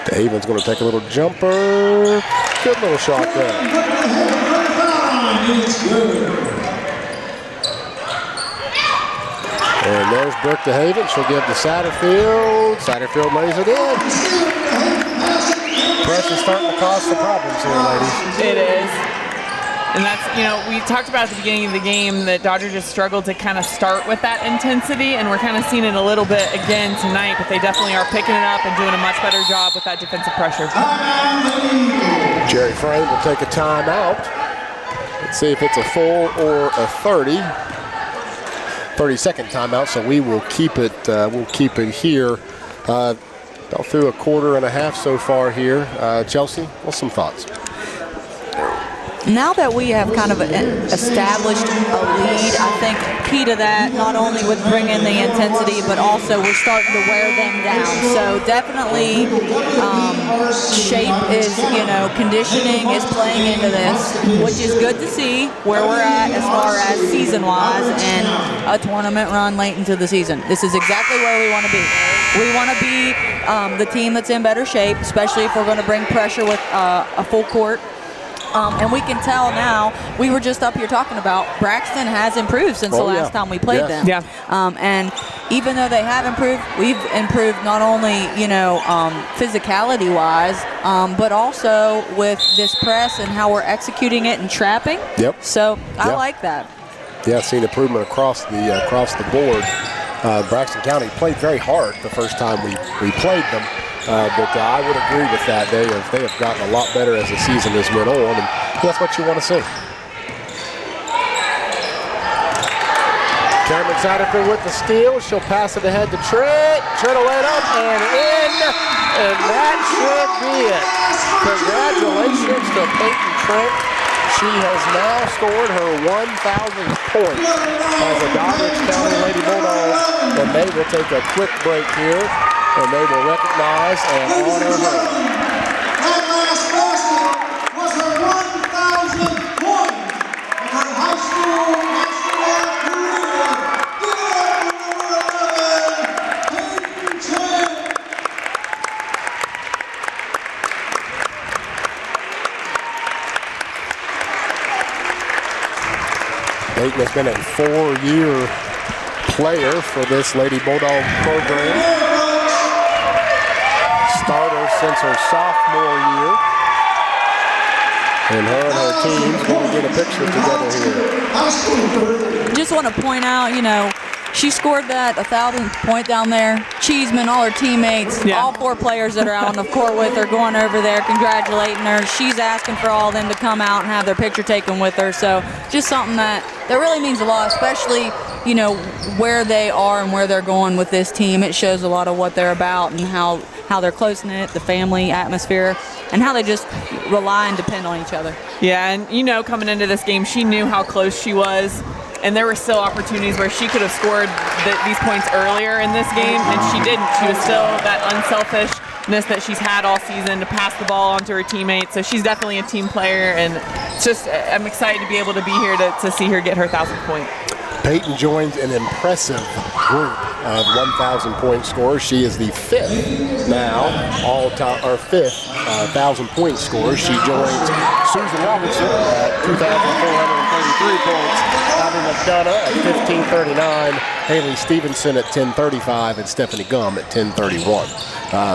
DeHaven's going to take a little jumper. Good little shot there. And there's Brooke DeHaven. She'll give to Satterfield. Satterfield lays it in. Pressure's starting to cause some problems here, ladies. It is. And that's, we talked about at the beginning of the game that Dodger just struggled to kind of start with that intensity, and we're kind of seeing it a little bit again tonight, but they definitely are picking it up and doing a much better job with that defensive pressure. Jerry Frame will take a timeout. Let's see if it's a full or a 30-second timeout, so we will keep it. We'll keep it here. All through a quarter and a half so far here. Chelsea, what's some thoughts? Now that we have kind of established a lead, I think key to that, not only with bringing the intensity, but also we're starting to wear them down. So definitely shape is, conditioning is playing into this, which is good to see where we're at as far as season-wise and a tournament run late into the season. This is exactly where we want to be. We want to be the team that's in better shape, especially if we're going to bring pressure with a full court. And we can tell now, we were just up here talking about Braxton has improved since the last time we played them. Yeah. And even though they have improved, we've improved not only, physicality-wise, but also with this press and how we're executing it and trapping. Yep. So I like that. Yeah, seen improvement across the board. Braxton County played very hard the first time we played them. But I would agree with that. They have gotten a lot better as the season has went on, and that's what you want to see. Cameron Satterfield with the steal. She'll pass it ahead to Trent. Trent will lay it up and in, and that should be it. Congratulations to Peyton Trent. She has now scored her 1,000th point as a Doddridge County Lady Bulldog, and they will take a quick break here. And they will recognize and honor her. That last basket was her 1,000th point in her high school basketball career. Give it up for number 11, Peyton Trent. Peyton has been a 4-year player for this Lady Bulldog program. Starter since her sophomore year. And her team's going to get a picture together here. Just want to point out, She scored that 1,000th point down there. Cheeseman, all her teammates, all 4 players that are out on the court with her going over there, congratulating her. She's asking for all of them to come out and have their picture taken with her. So just something that really means a lot, especially, you know, where they are and where they're going with this team. It shows a lot of what they're about and how they're close-knit, the family atmosphere, and how they just rely and depend on each other. Yeah, and you know, coming into this game, she knew how close she was, and there were still opportunities where she could have scored these points earlier in this game, and she didn't. She was still that unselfishness that she's had all season to pass the ball onto her teammates. So she's definitely a team player, and it's just I'm excited to be able to be here to see her get her 1,000th point. Peyton joins an impressive group of 1,000-point scorers. She is the 5th now, or 5th 1,000-point scorer. She joins Susan Robinson at 2,433 points, Abby McDonough at 1,539, Haley Stevenson at 1,035, and Stephanie Gum at 1,031.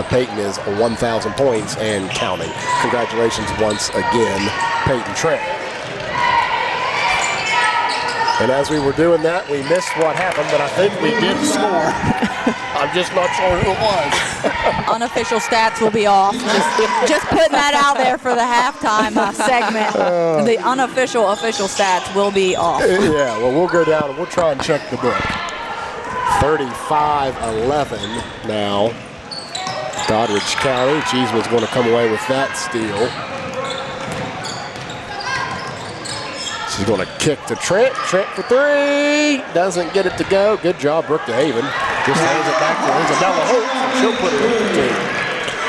Peyton is 1,000 points and counting. Congratulations once again, Peyton Trent. And as we were doing that, we missed what happened, but I think we did score. I'm just not sure who it was. Unofficial stats will be off. Just putting that out there for the halftime segment. The unofficial official stats will be off. Yeah, well, we'll go down and we'll try and check the book. 35-11 now. Doddridge County. Cheeseman's going to come away with that steal. She's going to kick to Trent. Trent for 3. Doesn't get it to go. Good job, Brooke DeHaven. Just hands it back to Isabella Holt. She'll put it in for 2.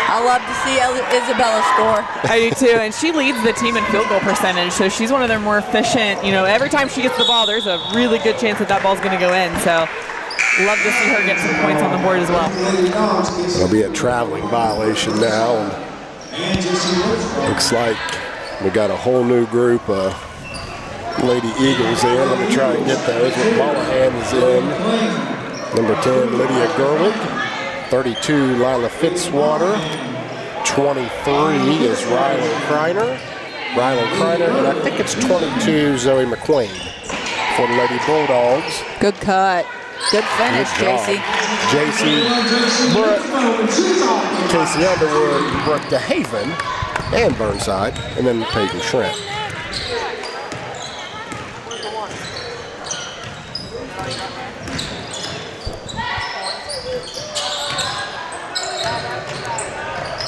I love to see Isabella score. I do too, and she leads the team in field goal percentage, so she's one of their more efficient. You know, every time she gets the ball, there's a really good chance that ball's going to go in. So love to see her get some points on the board as well. There'll be a traveling violation now. Looks like we got a whole new group of Lady Eagles in. Let me try and get those. Mollahan is in. Number 10, Lydia Gerwig. 32, Lila Fitzwater. 23 is Rylan Kreiner. And I think it's 22, Zoe McQueen for the Lady Bulldogs. Good cut. Good finish, JC. JC, Brooke, Casey Underwood, Brooke DeHaven, and Burnside, and then Peyton Trent.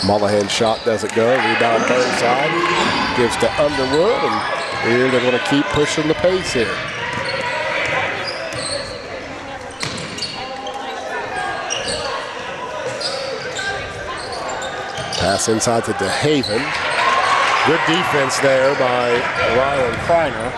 Mollahan's shot doesn't go. Rebound Burnside. Gives to Underwood. And here they're going to keep pushing the pace here. Pass inside to DeHaven. Good defense there by Rylan Kreiner.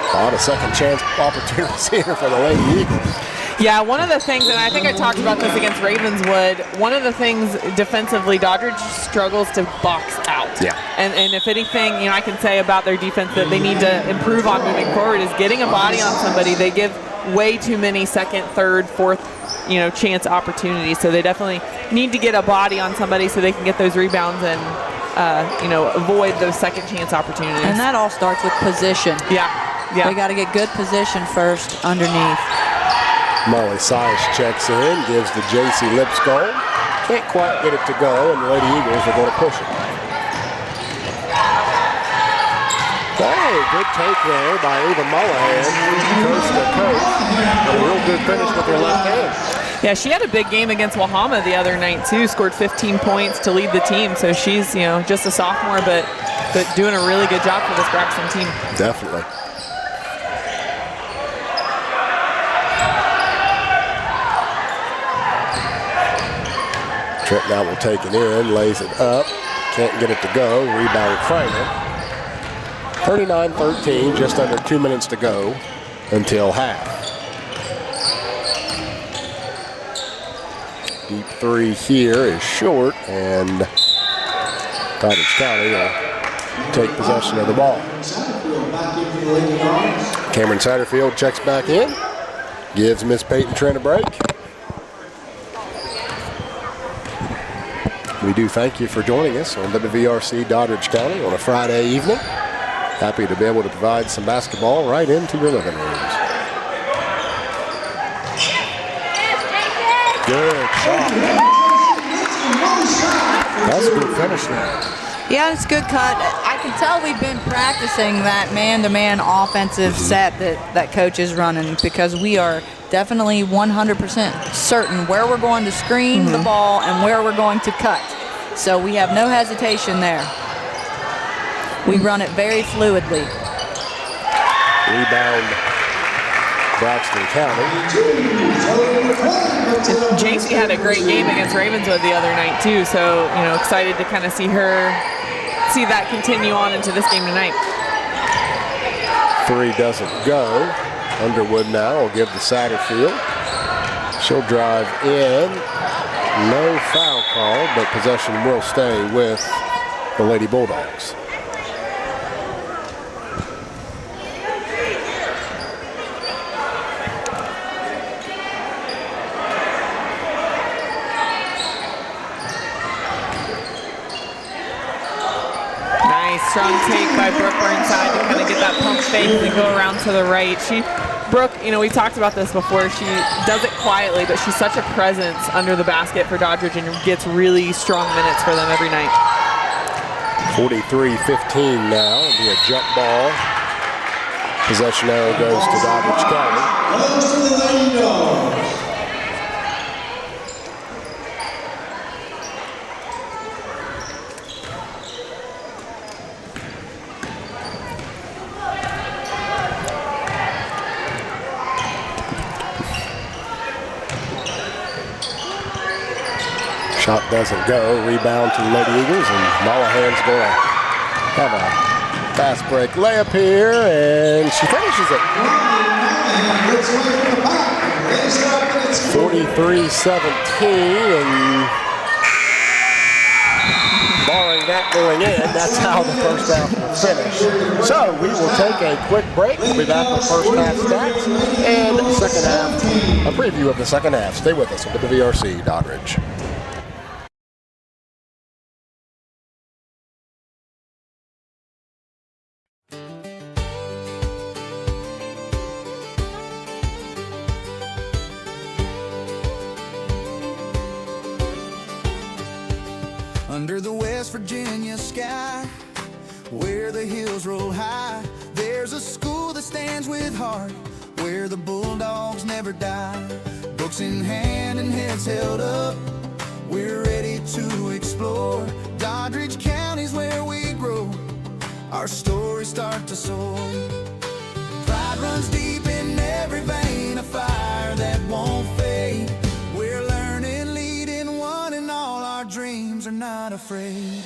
A lot of second chance opportunities here for the Lady Eagles. Yeah, one of the things, and I think I talked about this against Ravenswood, one of the things defensively, Doddridge struggles to box out. Yeah. And if anything, you know, I can say about their defense that they need to improve on moving forward is getting a body on somebody. They give way too many second, third, fourth, you know, chance opportunities. So they definitely need to get a body on somebody so they can get those rebounds and, you know, avoid those second chance opportunities. And that all starts with position. Yeah. They got to get good position first underneath. Molly Sias checks in, gives the JC Lipscomb. Can't quite get it to go, and the Lady Eagles are going to push it. Hey, good take there by Ava Mollahan, coast to coast. And a real good finish with her left hand. Yeah, she had a big game against Wahama the other night too. Scored 15 points to lead the team. So she's, you know, just a sophomore, but doing a really good job for this Braxton team. Definitely. Trent now will take it in, lays it up, can't get it to go, rebound Kreiner. 39-13, just under 2 minutes to go until half. Deep three here is short, and Doddridge County will take possession of the ball. Cameron Satterfield checks back in, gives Miss Peyton Trent a break. We do thank you for joining us on WVRC Doddridge County on a Friday evening. Happy to be able to provide some basketball right into your living rooms. Good shot. That's a good finish there. Yeah, it's a good cut. I can tell we've been practicing that man-to-man offensive set that coach is running, because we are definitely 100% certain where we're going to screen the ball and where we're going to cut. So we have no hesitation there. We run it very fluidly. Rebound, Braxton County. JC had a great game against Ravenswood the other night too, so excited to kind of see that continue on into this game tonight. Three doesn't go. Underwood now will give to Satterfield. She'll drive in. No foul call, but possession will stay with the Lady Bulldogs. Strong take by Brooke Burnside to kind of get that pump fake and go around to the right. Brooke, we talked about this before. She does it quietly, but she's such a presence under the basket for Doddridge and gets really strong minutes for them every night. 43-15 now. It'll be a jump ball. Possession arrow goes to Doddridge County. Goes to the Lady Dogs. Shot doesn't go. Rebound to the Lady Eagles, and Mollahan's going to have a fast break layup here, and she finishes it. 43-17, and barring that going in, that's how the first half will finish. So we will take a quick break. We'll be back with first half stats and second half, a preview of the second half. Stay with us on WVRC Doddridge. Under the West Virginia sky, where the hills roll high, there's a school that stands with heart, where the Bulldogs never die. Books in hand and heads held up, we're ready to explore. Doddridge County's where we grow, our stories start to soar. Pride runs deep in every vein, a fire that won't fade. We're learning, leading one, and all our dreams are not afraid.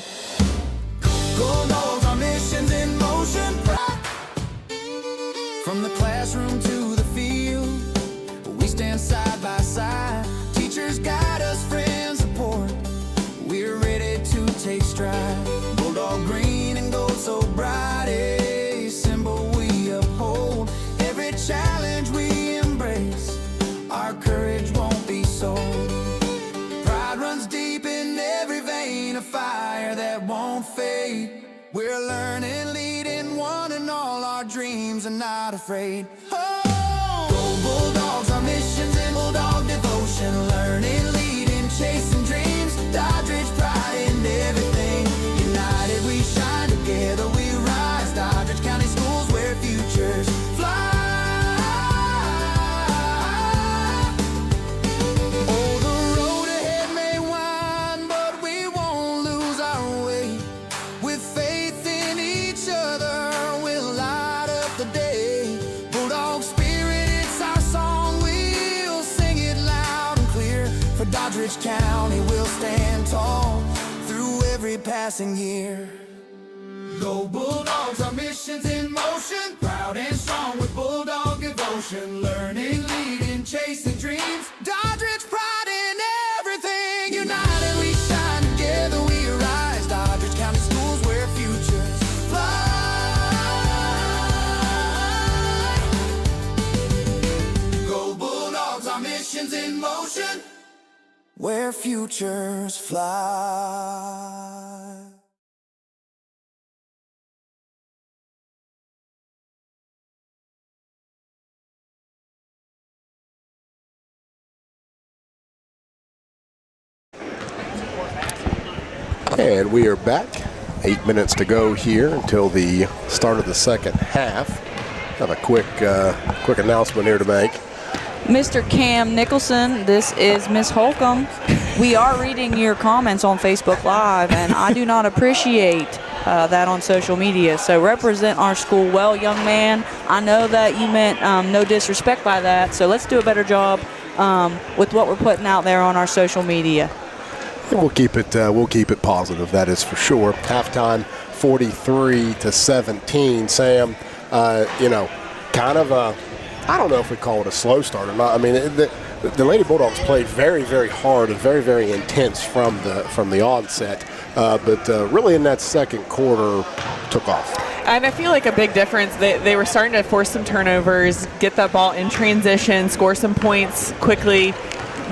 Bulldogs, our mission's in motion. From the classroom to the field, we stand side by side. Teachers guide us, friends support. We're ready to take stride. Bulldog green and gold so bright, a symbol we uphold. Every challenge we embrace, our courage won't be sold. Pride runs deep in every vein, a fire that won't fade. We're learning, leading one, and all our dreams are not afraid. Oh, go Bulldogs, our mission's in Bulldog devotion. Learning, leading, chasing dreams. Doddridge pride in everything. United we shine, together we rise. Doddridge County Schools where futures fly. Oh, the road ahead may wind, but we won't lose our way. With faith in each other, we'll light up the day. Bulldog spirit, it's our song, we'll sing it loud and clear. For Doddridge County, we'll stand tall through every passing year. Go Bulldogs, our mission's in motion. Proud and strong with Bulldog devotion. Learning, leading, chasing dreams. Doddridge pride in everything. United we shine, together we rise. Doddridge County Schools where futures fly. Go Bulldogs, our mission's in motion. where futures fly. And we are back. 8 minutes to go here until the start of the second half. Have a quick announcement here to make. Mr. Cam Nicholson, this is Miss Holcomb. We are reading your comments on Facebook Live, and I do not appreciate that on social media. So represent our school well, young man. I know that you meant no disrespect by that, so let's do a better job with what we're putting out there on our social media. And we'll keep it positive, that is for sure. Halftime 43-17. Sam, kind of a, I don't know if we call it a slow start or not. I mean, the Lady Bulldogs played very, very hard and very, very intense from the onset, but really in that second quarter took off. And I feel like a big difference, they were starting to force some turnovers, get that ball in transition, score some points quickly,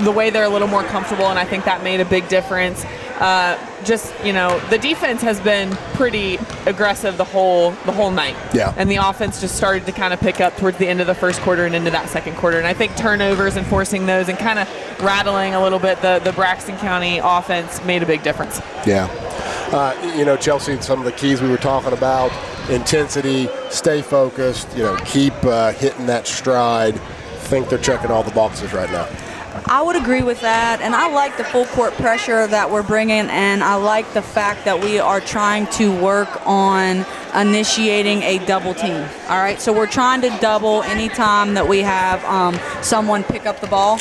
the way they're a little more comfortable, and I think that made a big difference. The defense has been pretty aggressive the whole night. Yeah. And the offense just started to kind of pick up towards the end of the first quarter and into that second quarter. And I think turnovers and forcing those and kind of rattling a little bit the Braxton County offense made a big difference. Yeah. Chelsea, some of the keys we were talking about, intensity, stay focused, keep hitting that stride. I think they're checking all the boxes right now. I would agree with that, and I like the full court pressure that we're bringing, and I like the fact that we are trying to work on initiating a double team. All right, so we're trying to double anytime that we have someone pick up the ball.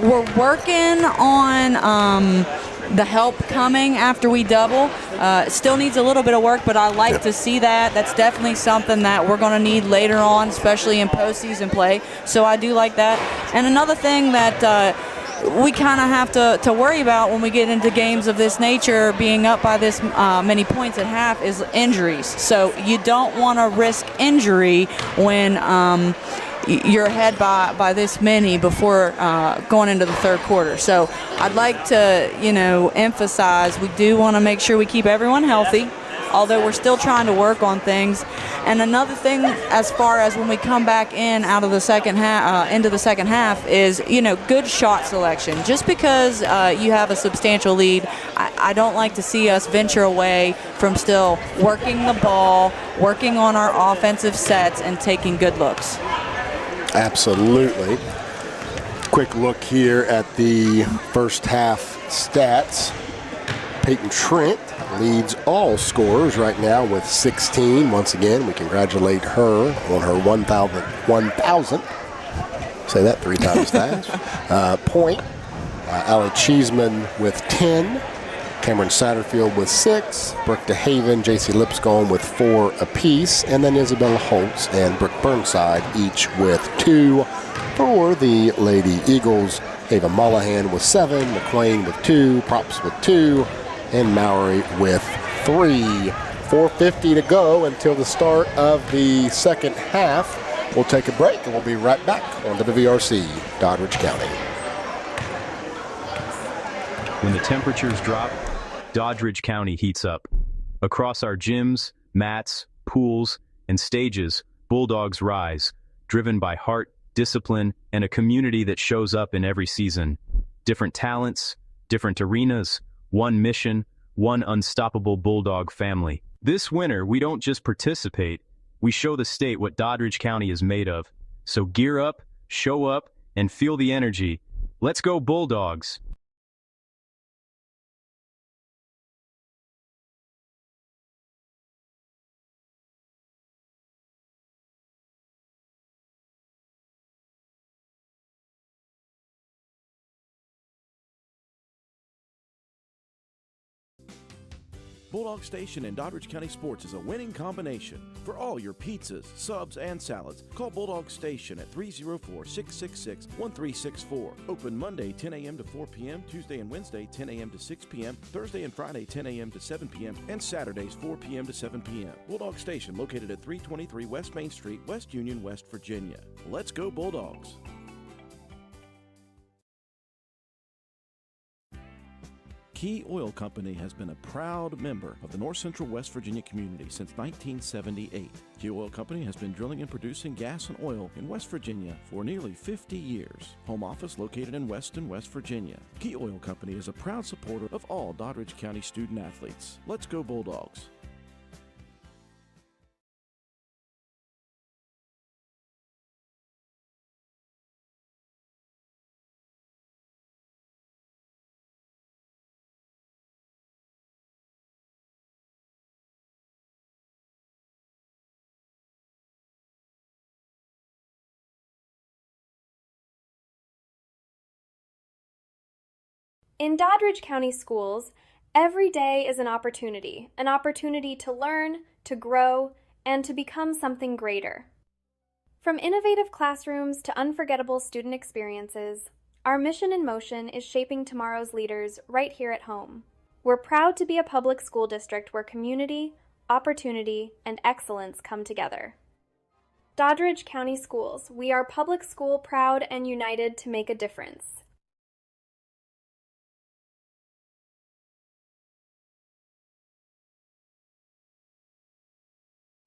We're working on the help coming after we double. Still needs a little bit of work, but I like to see that. That's definitely something that we're going to need later on, especially in postseason play. So I do like that. And another thing that we kind of have to worry about when we get into games of this nature, being up by this many points at half, is injuries. So you don't want to risk injury when you're ahead by this many before going into the third quarter. So I'd like to, emphasize we do want to make sure we keep everyone healthy, although we're still trying to work on things. And another thing, as far as when we come back in out of the second half, into the second half, is good shot selection. Just because you have a substantial lead, I don't like to see us venture away from still working the ball, working on our offensive sets, and taking good looks. Absolutely. Quick look here at the first half stats. Peyton Trent leads all scorers right now with 16. Once again, we congratulate her on her 1,000th. Say that 3 times fast. Point. Allie Cheeseman with 10. Cameron Satterfield with 6. Brooke DeHaven, JC Lipscomb with 4 apiece. And then Isabella Holtz and Brooke Burnside each with 2. For the Lady Eagles, Ava Mollahan with 7. McQuain with 2. Props with 2. And Mowry with 3. 4:50 to go until the start of the second half. We'll take a break and we'll be right back on WVRC, Doddridge County. When the temperatures drop, Doddridge County heats up. Across our gyms, mats, pools, and stages, Bulldogs rise, driven by heart, discipline, and a community that shows up in every season. Different talents, different arenas, one mission, one unstoppable Bulldog family. This winter, we don't just participate, we show the state what Doddridge County is made of. So gear up, show up, and feel the energy. Let's go Bulldogs! Bulldog Station in Doddridge County Sports is a winning combination. For all your pizzas, subs, and salads, call Bulldog Station at 304-666-1364. Open Monday 10 a.m. to 4 p.m., Tuesday and Wednesday 10 a.m. to 6 p.m., Thursday and Friday 10 a.m. to 7 p.m., and Saturdays 4 p.m. to 7 p.m. Bulldog Station located at 323 West Main Street, West Union, West Virginia. Let's go Bulldogs! Key Oil Company has been a proud member of the North Central West Virginia community since 1978. Key Oil Company has been drilling and producing gas and oil in West Virginia for nearly 50 years. Home office located in Weston, West Virginia. Key Oil Company is a proud supporter of all Doddridge County student athletes. Let's go Bulldogs. In Doddridge County Schools, every day is an opportunity to learn, to grow, and to become something greater. From innovative classrooms to unforgettable student experiences, our mission in motion is shaping tomorrow's leaders right here at home. We're proud to be a public school district where community, opportunity, and excellence come together. Doddridge County Schools, we are public school proud and united to make a difference.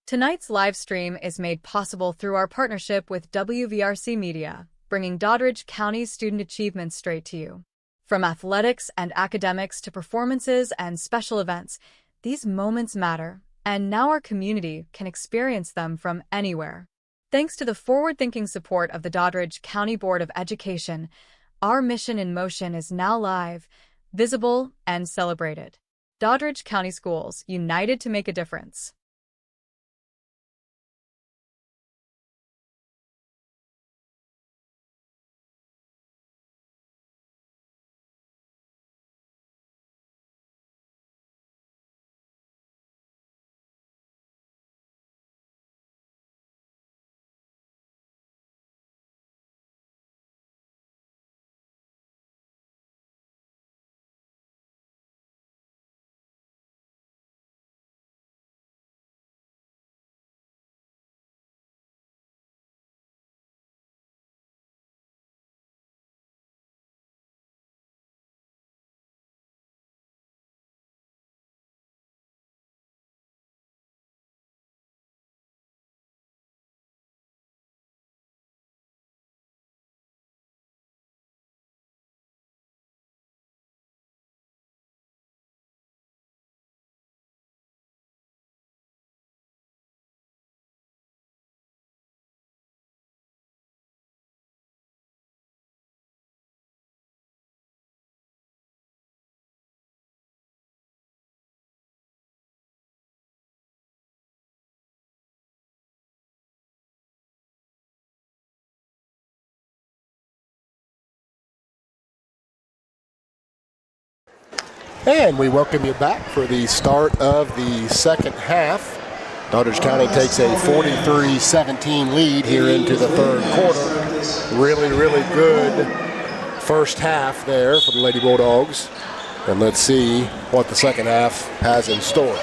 Tonight's live stream is made possible through our partnership with WVRC Media, bringing Doddridge County's student achievement straight to you. From athletics and academics to performances and special events, these moments matter, and now our community can experience them from anywhere. Thanks to the forward-thinking support of the Doddridge County Board of Education, our mission in motion is now live, visible, and celebrated. Doddridge County Schools, united to make a difference. And we welcome you back for the start of the second half. Doddridge County takes a 43-17 lead here into the third quarter. Really, really good first half there for the Lady Bulldogs. And let's see what the second half has in store.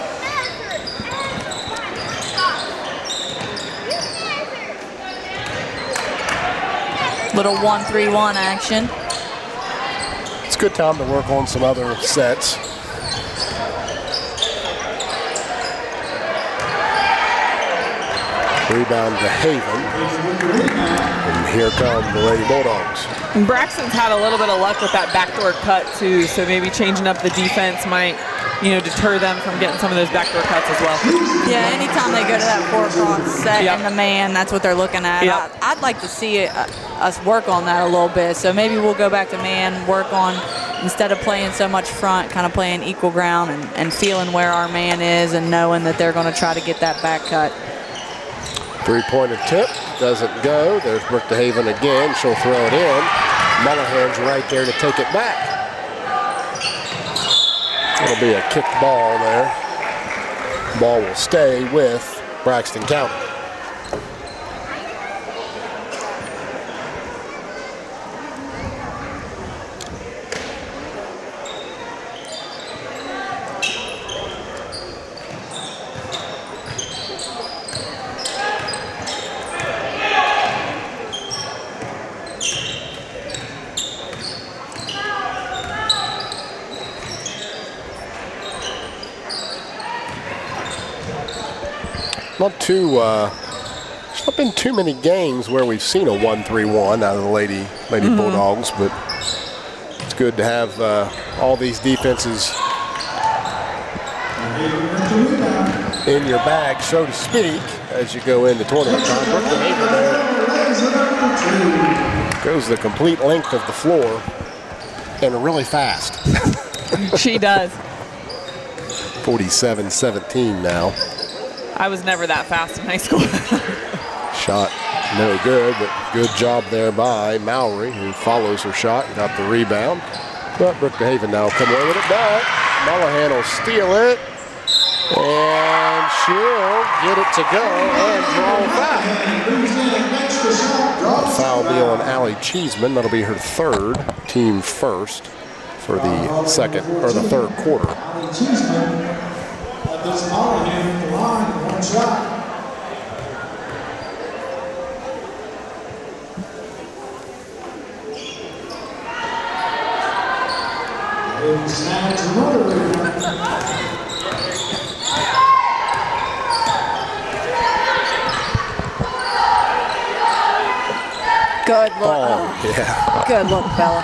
Little 1-3-1 action. It's a good time to work on some other sets. Rebound to Haven. And here come the Lady Bulldogs. And Braxton's had a little bit of luck with that backdoor cut too, so maybe changing up the defense might, deter them from getting some of those backdoor cuts as well. Yeah, anytime they go to that 4-o'clock set Yep. in the man, that's what they're looking at. Yep. I'd like to see us work on that a little bit. So maybe we'll go back to man, work on, instead of playing so much front, kind of playing equal ground and feeling where our man is and knowing that they're going to try to get that back cut. Three-point attempt doesn't go. There's Brooke DeHaven again. She'll throw it in. Mullahan's right there to take it back. It'll be a kicked ball there. Ball will stay with Braxton County. There's not been too many games where we've seen a 1-3-1 out of the Lady Bulldogs, but it's good to have all these defenses in your bag, so to speak, as you go into tournament time. Brooklyn Haven there goes the complete length of the floor and really fast. She does. 47-17 now. I was never that fast in high school. Shot no good, but good job there by Mowry, who follows her shot and got the rebound. But Brooklyn Haven now come away with it. But Mullahan will steal it. And she'll get it to go and draw a foul. A foul be on Allie Cheeseman. That'll be her third, team first for the second or the third quarter. Good look. Oh, yeah. Good look, Bella.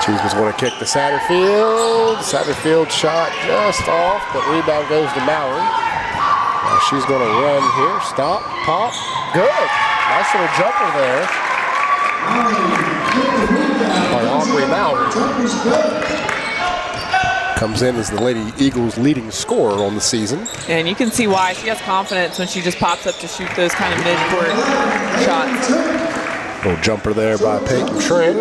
Cheeseman's going to kick to Satterfield. Satterfield shot just off, but rebound goes to Mowry. Now she's going to run here. Stop, pop. Good. Nice little jumper there by Aubrey Mowry. Comes in as the Lady Eagles' leading scorer on the season. And you can see why. She has confidence when she just pops up to shoot those kind of mid-court shots. Little jumper there by Peyton Trent.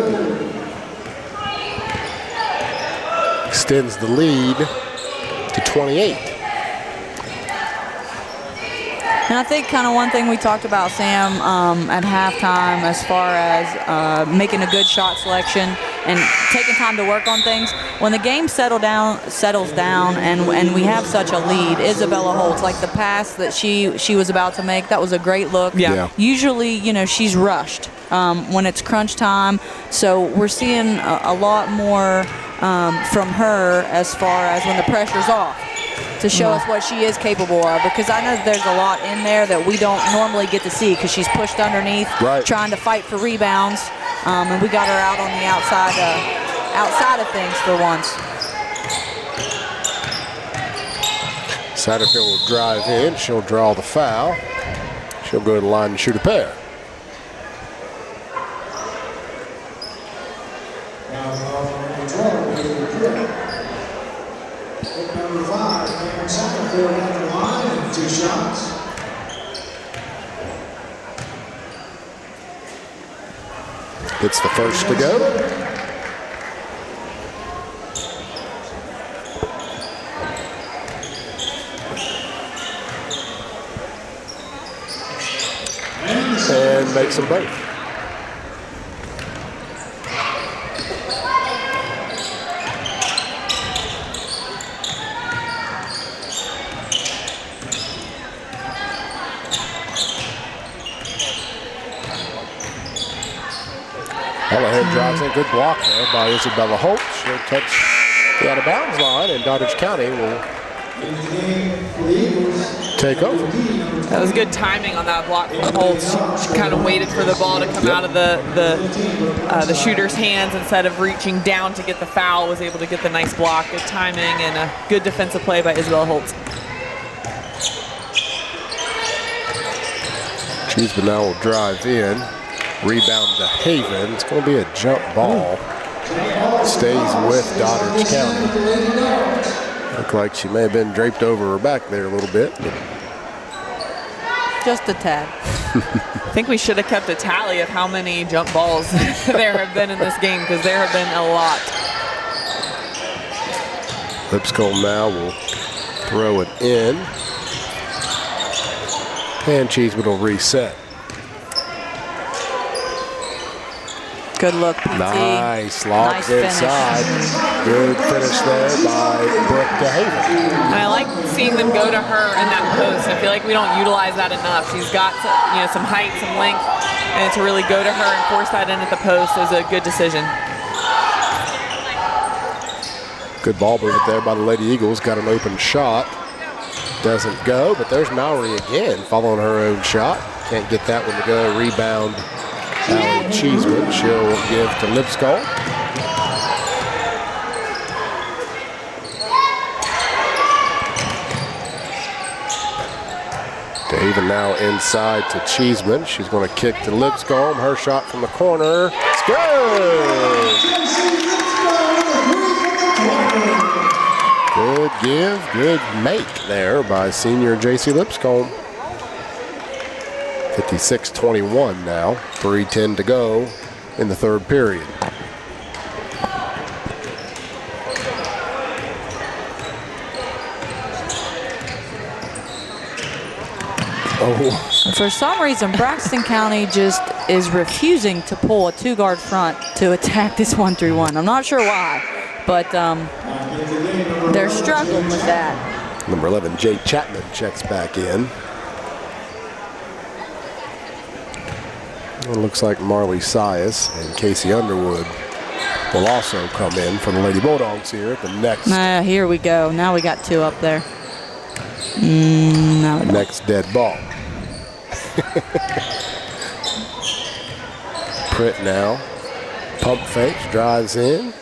Extends the lead to 28. And I think kind of one thing we talked about, Sam, at halftime as far as making a good shot selection and taking time to work on things. When the game settles down and we have such a lead, Isabella Holtz, like the pass that she was about to make, that was a great look. Yeah. Usually, she's rushed when it's crunch time. So we're seeing a lot more from her as far as when the pressure's off, to show us what she is capable of, because I know there's a lot in there that we don't normally get to see because she's pushed underneath, trying to fight for rebounds, and we got her out on the outside of things for once. Satterfield will drive in. She'll draw the foul. She'll go to the line and shoot a pair. Number 5, Cameron Satterfield at the line and 2 shots. It's the first to go. And makes them both. Mullahan drives in, good block there by Isabella Holtz. She'll touch the out of bounds line, and Doddridge County will take over. That was good timing on that block from Holtz. She kind of waited for the ball to come out of the shooter's hands instead of reaching down to get the foul. Was able to get the nice block. Good timing and a good defensive play by Isabella Holtz. Cheeseman now will drive in. Rebound to Haven. It's going to be a jump ball. Stays with Doddridge County. Looked like she may have been draped over her back there a little bit. Just a tad. I think we should have kept a tally of how many jump balls there have been in this game, because there have been a lot. Lipscomb now will throw it in. And Cheeseman will reset. Good look, PT. Nice, lobs Nice inside. Good finish there by Brooke DeHaven. And I like seeing them go to her in that post. I feel like we don't utilize that enough. She's got some height, some length, and to really go to her and force that in at the post is a good decision. Good ball movement there by the Lady Eagles. Got an open shot. Doesn't go, but there's Mallory again following her own shot. Can't get that one to go. Rebound, Allie Cheeseman. She'll give to Lipscomb. David now inside to Cheeseman. She's going to kick to Lipscomb. Her shot from the corner. It's good! Good give, good make there by senior J.C. Lipscomb. 56-21 now. 3:10 to go in the third period. Oh. For some reason, Braxton County just is refusing to pull a two-guard front to attack this 1-3-1. I'm not sure why, but they're struggling with that. Number 11, Jay Chapman checks back in. It looks like Marley Sias and Casey Underwood will also come in for the Lady Bulldogs here at the next. Here we go. Now we got two up there. Next dead ball. Pritt now. Pump fakes, drives in.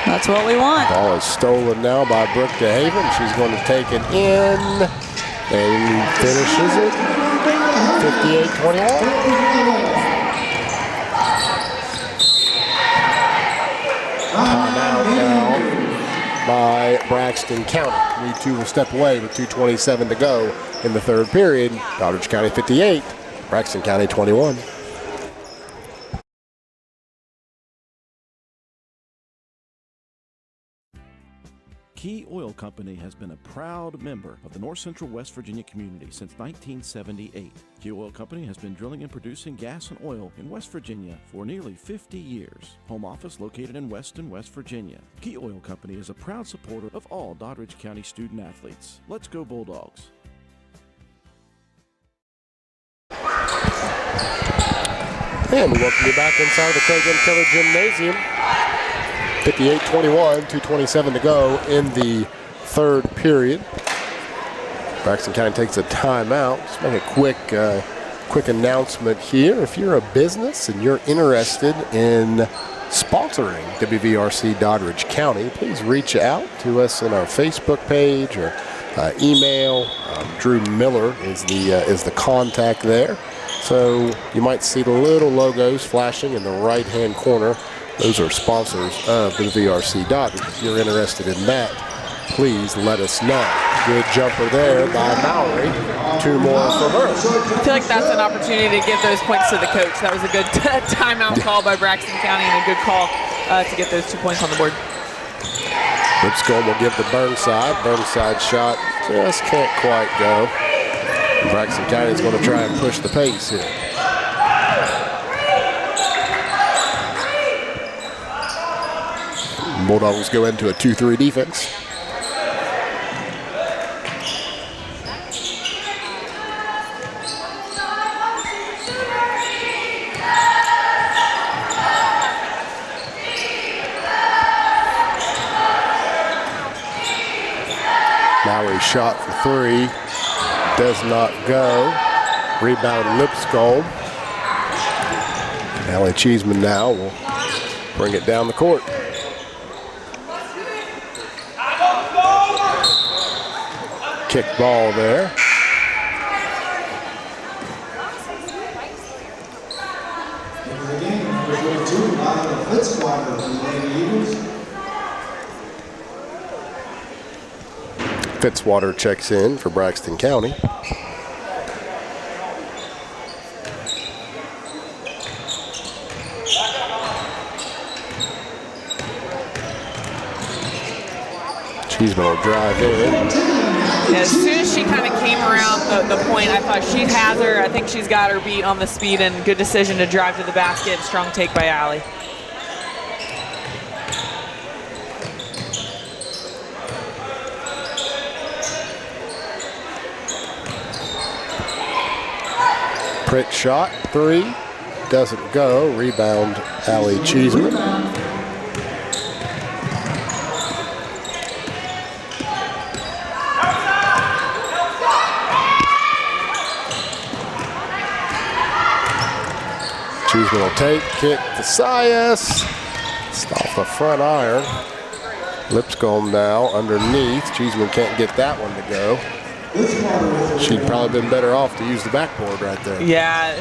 That's what we want. Ball is stolen now by Brooke DeHaven. She's going to take it in and finishes it. 58-21. Timeout now by Braxton County. 3-2 will step away with 2:27 to go in the third period. Doddridge County 58, Braxton County 21. Key Oil Company has been a proud member of the North Central West Virginia community since 1978. Key Oil Company has been drilling and producing gas and oil in West Virginia for nearly 50 years. Home office located in Weston, West Virginia. Key Oil Company is a proud supporter of all Doddridge County student athletes. Let's go Bulldogs. And we welcome you back inside the Pregame Keller Gymnasium. 58-21, 2:27 to go in the third period. Braxton County takes a timeout. Let's make a quick announcement here. If you're a business and you're interested in sponsoring WVRC Doddridge County, please reach out to us in our Facebook page or email. Drew Miller is the contact there. So you might see the little logos flashing in the right-hand corner. Those are sponsors of the VRC Doddridge. If you're interested in that, please let us know. Good jumper there by Mallory. Two more for her. I feel like that's an opportunity to give those points to the coach. That was a good timeout call by Braxton County and a good call to get those 2 points on the board. Lipscomb will give to Burnside. Burnside shot just can't quite go. And Braxton County is going to try and push the pace here. Bulldogs go into a 2-3 defense. Mallory shot for three. Does not go. Rebound Lipscomb. Allie Cheeseman now will bring it down the court. Kick ball there. Fitzwater checks in for Braxton County. Cheeseman will drive in. Yeah, as soon as she kind of came around the point, I thought she has her. I think she's got her beat on the speed, and good decision to drive to the basket. Strong take by Allie. Pritt shot, three. Doesn't go. Rebound, Allie Cheeseman. Cheeseman will take, kick to Sias. It's off the front iron. Lipscomb now underneath. Cheeseman can't get that one to go. She'd probably been better off to use the backboard right there. Yeah,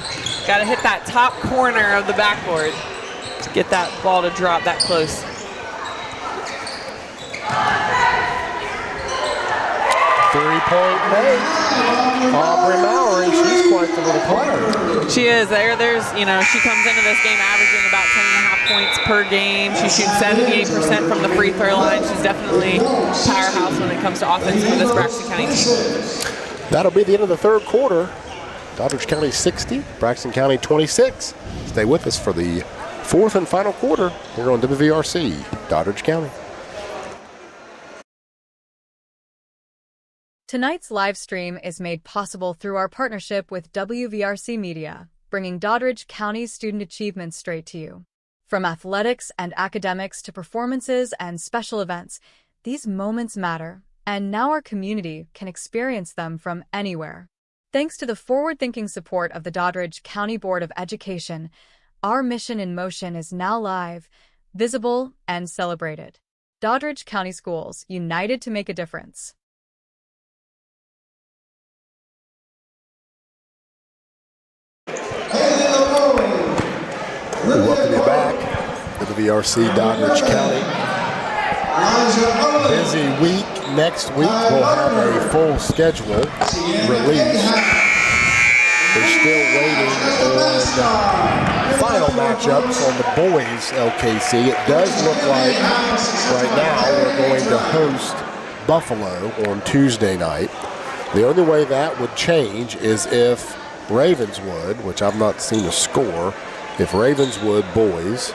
got to hit that top corner of the backboard to get that ball to drop that close. Three-point make. Aubrey Mallory, she's quite the little player. She is. There's, you know, she comes into this game averaging about 10.5 points per game. She shoots 78% from the free throw line. She's definitely a powerhouse when it comes to offense for this Braxton County team. That'll be the end of the third quarter. Doddridge County 60, Braxton County 26. Stay with us for the fourth and final quarter here on WVRC, Doddridge County. Tonight's live stream is made possible through our partnership with WVRC Media, bringing Doddridge County's student achievement straight to you. From athletics and academics to performances and special events, these moments matter, and now our community can experience them from anywhere. Thanks to the forward-thinking support of the Doddridge County Board of Education, our mission in motion is now live, visible, and celebrated. Doddridge County Schools, united to make a difference. We welcome you back to the WVRC Doddridge County. Busy week. Next week we'll have a full schedule released. We're still waiting on final matchups on the boys LKC. It does look like right now we're going to host Buffalo on Tuesday night. The only way that would change is if Ravenswood, which I've not seen a score, if Ravenswood boys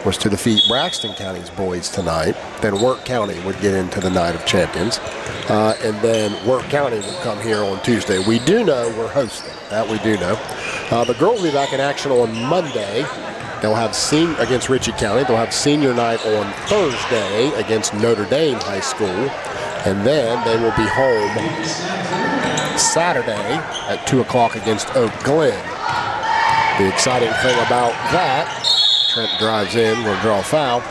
was to defeat Braxton County's boys tonight, then Work County would get into the Night of Champions. And then Work County would come here on Tuesday. We do know we're hosting. That we do know. The girls will be back in action on Monday. They'll have against Ritchie County. They'll have senior night on Thursday against Notre Dame High School. And then they will be home Saturday at 2 o'clock against Oak Glen. The exciting thing about that, Trent drives in, will draw a foul,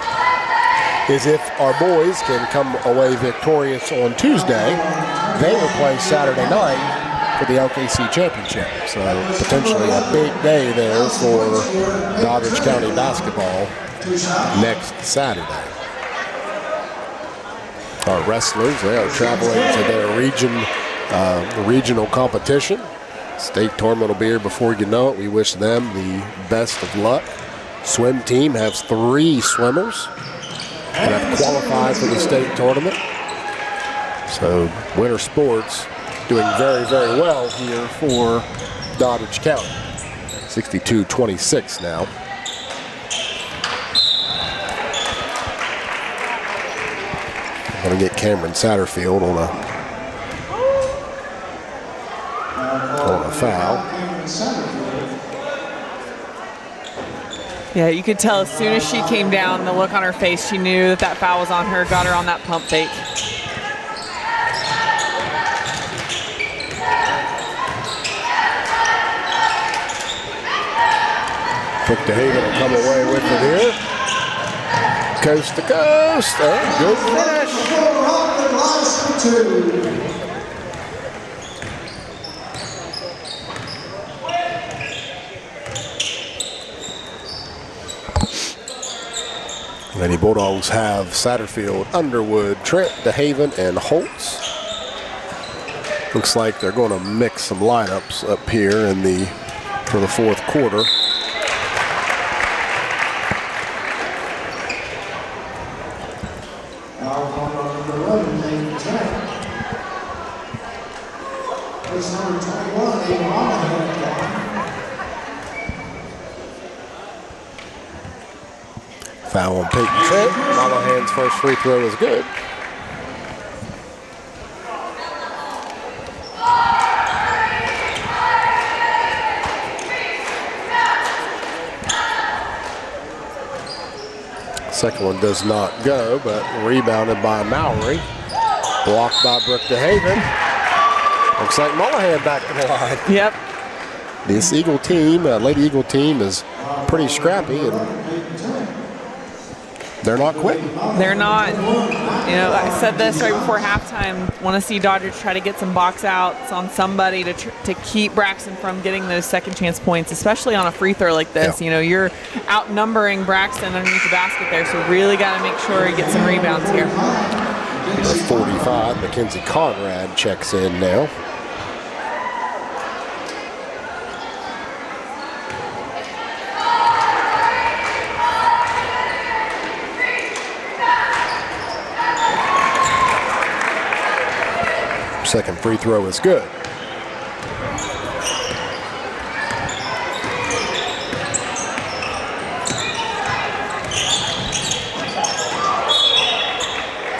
is if our boys can come away victorious on Tuesday, they will play Saturday night for the LKC Championship. So potentially a big day there for Doddridge County basketball next Saturday. Our wrestlers, they are traveling to their regional competition. State tournament will be here before you know it. We wish them the best of luck. Swim team has 3 swimmers that have qualified for the state tournament. So winter sports doing very, very well here for Doddridge County. 62-26 now. I'm going to get Cameron Satterfield on a foul. Yeah, you could tell as soon as she came down, the look on her face, she knew that that foul was on her, got her on that pump fake. Brooke DeHaven will come away with it here. Coast to coast, and good finish. Lady Bulldogs have Satterfield, Underwood, Trent, DeHaven, and Holtz. Looks like they're going to mix some lineups up here for the fourth quarter. Foul on Peyton Trent. Monahan's first free throw is good. Second one does not go, but rebounded by Mallory. Blocked by Brooke DeHaven. Looks like Monahan back to the line. Yep. This Eagle team, Lady Eagle team, is pretty scrappy, and they're not quitting. They're not. You know, I said this right before halftime. Want to see Dodgers try to get some box outs on somebody to keep Braxton from getting those second chance points, especially on a free throw like this. Yeah. You know, you're outnumbering Braxton underneath the basket there, so really got to make sure you get some rebounds here. 45, Mackenzie Conrad checks in now. Second free throw is good.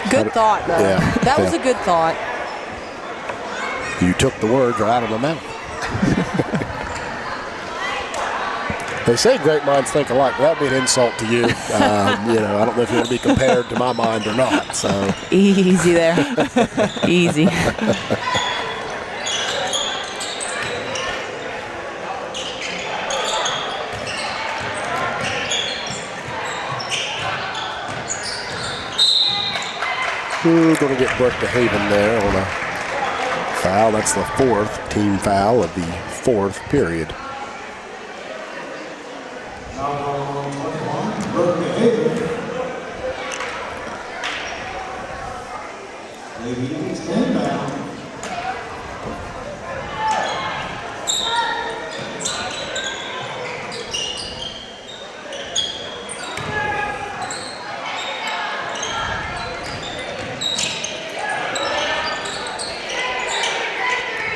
Good thought, though. Yeah, That was a good thought. You took the words right out of my mouth. They say great minds think alike, but that would be an insult to you. You know, I don't know if you want to be compared to my mind or not. So Easy there. Easy. Going to get Brooke to Haven there on a foul. That's the fourth team foul of the fourth period.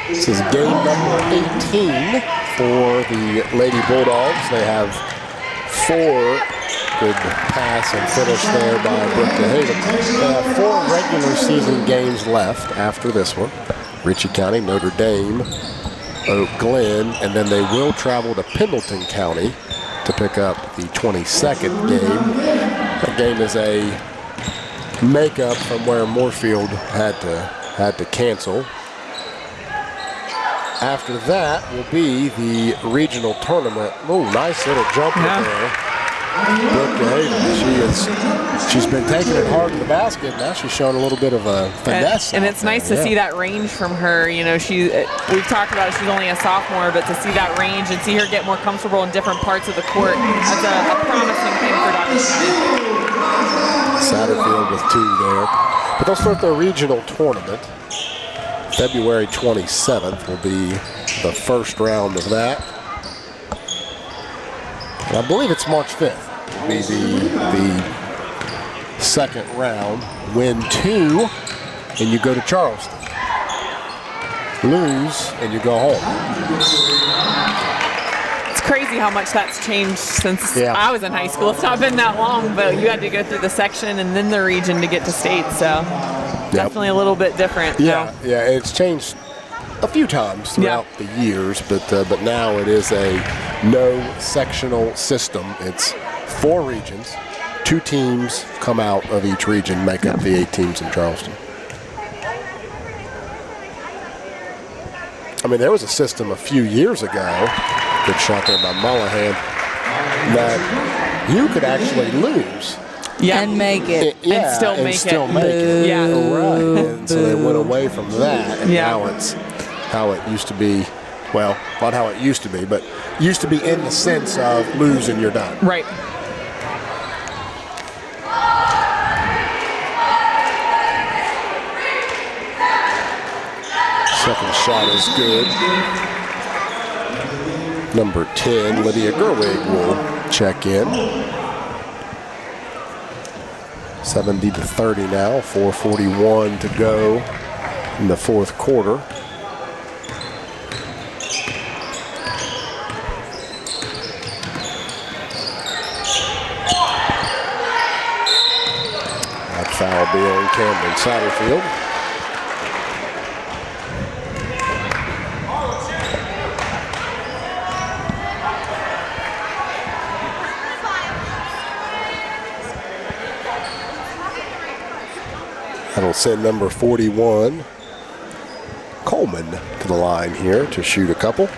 This is game number 18 for the Lady Bulldogs. They have 4. Good pass and finish there by Brooke DeHaven. They have 4 regular season games left after this one. Ritchie County, Notre Dame, Oak Glen, and then they will travel to Pendleton County to pick up the 22nd game. That game is a makeup from where Moorfield had to cancel. After that will be the regional tournament. Oh, nice little jumper there. Brooke DeHaven, she's been taking it hard in the basket. Now she's showing a little bit of a finesse. And it's nice to see that range from her. You know, we've talked about it, she's only a sophomore, but to see that range and see her get more comfortable in different parts of the court, that's a promising thing for Dr. Satterfield with 2 there. But they'll start their regional tournament. February 27th will be the first round of that. And I believe it's March 5th will be the second round. Win 2 and you go to Charleston. Lose and you go home. It's crazy how much that's changed since I was in high school. It's not been that long, but you had to go through the section and then the region to get to state, so definitely a little bit different. Yeah, yeah, it's changed a few times throughout the years, but now it is a no sectional system. It's 4 regions, 2 teams come out of each region, make up the 8 teams in Charleston. I mean, there was a system a few years ago, good shot there by Mullahan, that you could actually lose. And make it. And still make it. Yeah. Right. And so they went away from that, and now it's how it used to be. Well, not how it used to be, but used to be in the sense of lose and you're done. Right. Second shot is good. Number 10, Lydia Gerwig will check in. 70-30 now, 4:41 to go in the fourth quarter. That foul be on Camden Satterfield. That'll send number 41, Coleman, to the line here to shoot a couple.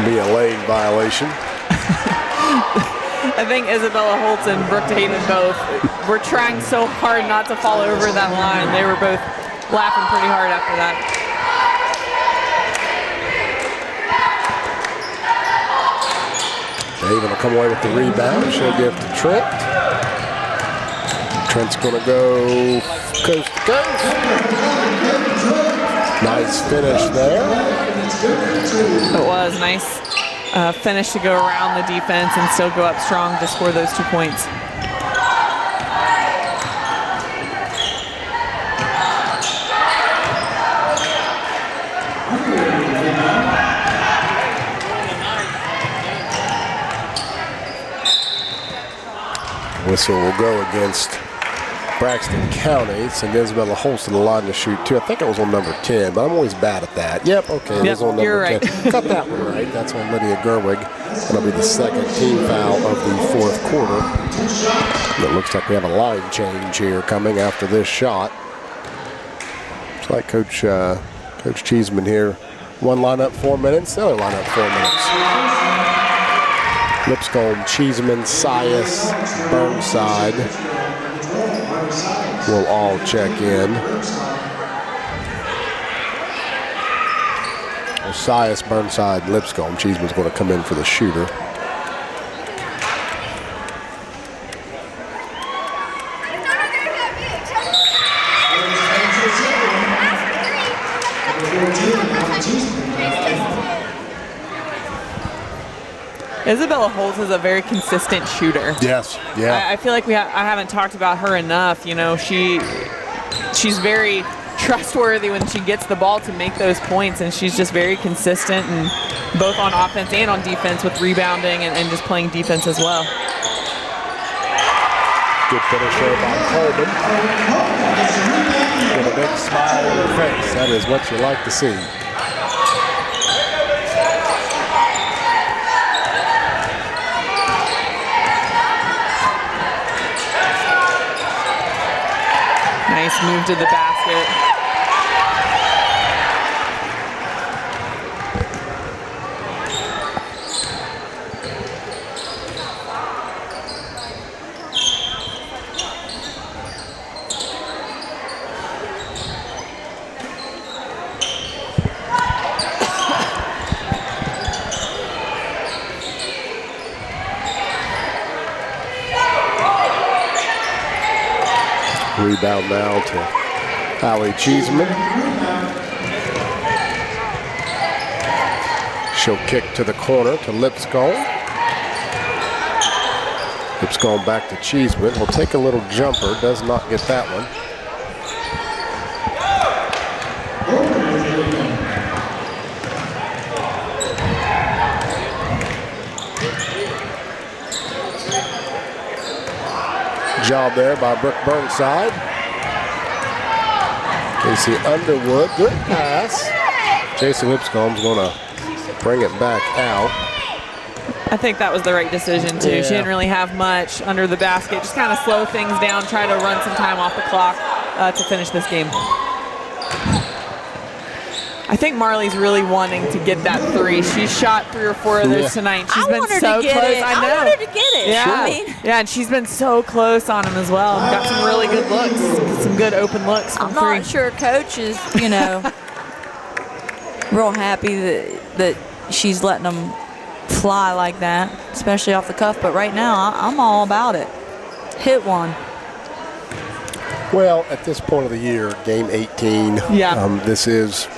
Be a lane violation. I think Isabella Holtz and Brooke Hayden both were trying so hard not to fall over that line. They were both laughing pretty hard after that. Haven will come away with the rebound. She'll give to Trent. Trent's going to go coast to coast. Nice finish there. It was nice finish to go around the defense and still go up strong to score those 2 points. Whistle will go against Braxton County. Send Isabella Holtz to the line to shoot two. I think it was on number 10, but I'm always bad at that. Yep, okay, it is on number 10. Right. Got that one right. That's on Lydia Gerwig. That'll be the second team foul of the fourth quarter. And it looks like we have a line change here coming after this shot. Looks like Coach Cheeseman here. One lineup, 4 minutes. The other lineup, 4 minutes. Lipscomb, Cheeseman, Sias, Burnside will all check in. Well, Sias, Burnside, Lipscomb. Cheeseman's going to come in for the shooter. Isabella Holtz is a very consistent shooter. Yes, yeah. I feel like I haven't talked about her enough. You know, she's very trustworthy when she gets the ball to make those points, and she's just very consistent, and both on offense and on defense with rebounding and just playing defense as well. Good finish there by Coleman. With a big smile on her face. That is what you like to see. Nice move to the basket. Rebound now to Allie Cheeseman. She'll kick to the corner to Lipscomb. Lipscomb back to Cheeseman. Will take a little jumper. Does not get that one. Job there by Brooke Burnside. Casey Underwood, good pass. Jason Lipscomb's going to bring it back out. I think that was the right decision too. Yeah. She didn't really have much under the basket. Just kind of slow things down, try to run some time off the clock to finish this game. I think Marley's really wanting to get that three. She shot 3 or 4 of those tonight. She's been so close. I know. I want her to get it. Yeah, I mean, yeah, and she's been so close on him as well. Got some really good looks, some good open looks from I'm three. not sure Coach is, real happy that she's letting them fly like that, especially off the cuff. But right now, I'm all about it. Hit one. Well, at this point of the year, game 18, this is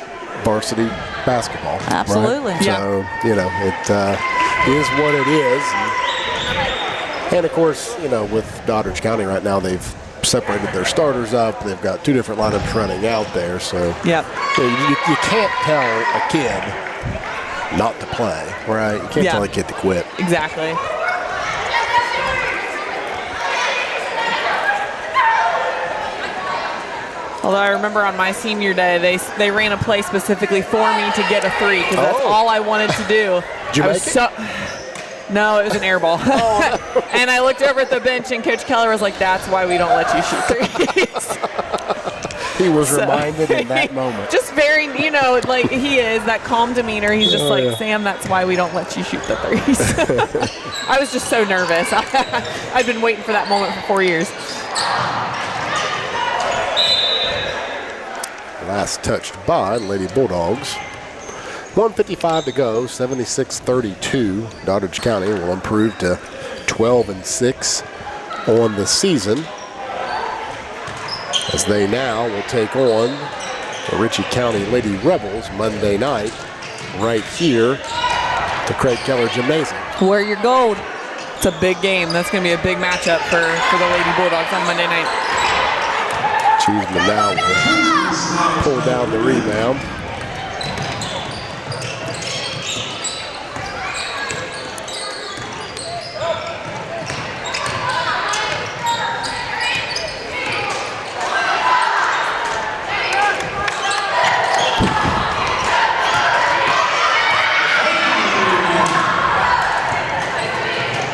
varsity basketball. Absolutely. Right? So, it is what it is. And of course, with Doddridge County right now, they've separated their starters up. They've got 2 different lineups running out there. So you can't tell a kid not to play, right? You can't tell a kid to quit. Exactly. Although I remember on my senior day, they ran a play specifically for me to get a 3 because that's all I wanted to do. Did you make it? No, it was an air ball. And I looked over at the bench, and Coach Keller was like, "That's why we don't let you shoot threes." He was reminded in that moment. Just very, you know, like he is, that calm demeanor. He's just like, Sam, that's why we don't let you shoot the threes. I was just so nervous. I've been waiting for that moment for 4 years. Last touched by Lady Bulldogs. 1:55 to go, 76-32. Doddridge County will improve to 12-6 on the season, as they now will take on the Ritchie County Lady Rebels Monday night right here at the Craig Keller Gymnasium. Wear your gold. It's a big game. That's going to be a big matchup for the Lady Bulldogs on Monday night. Cheeseman now will pull down the rebound.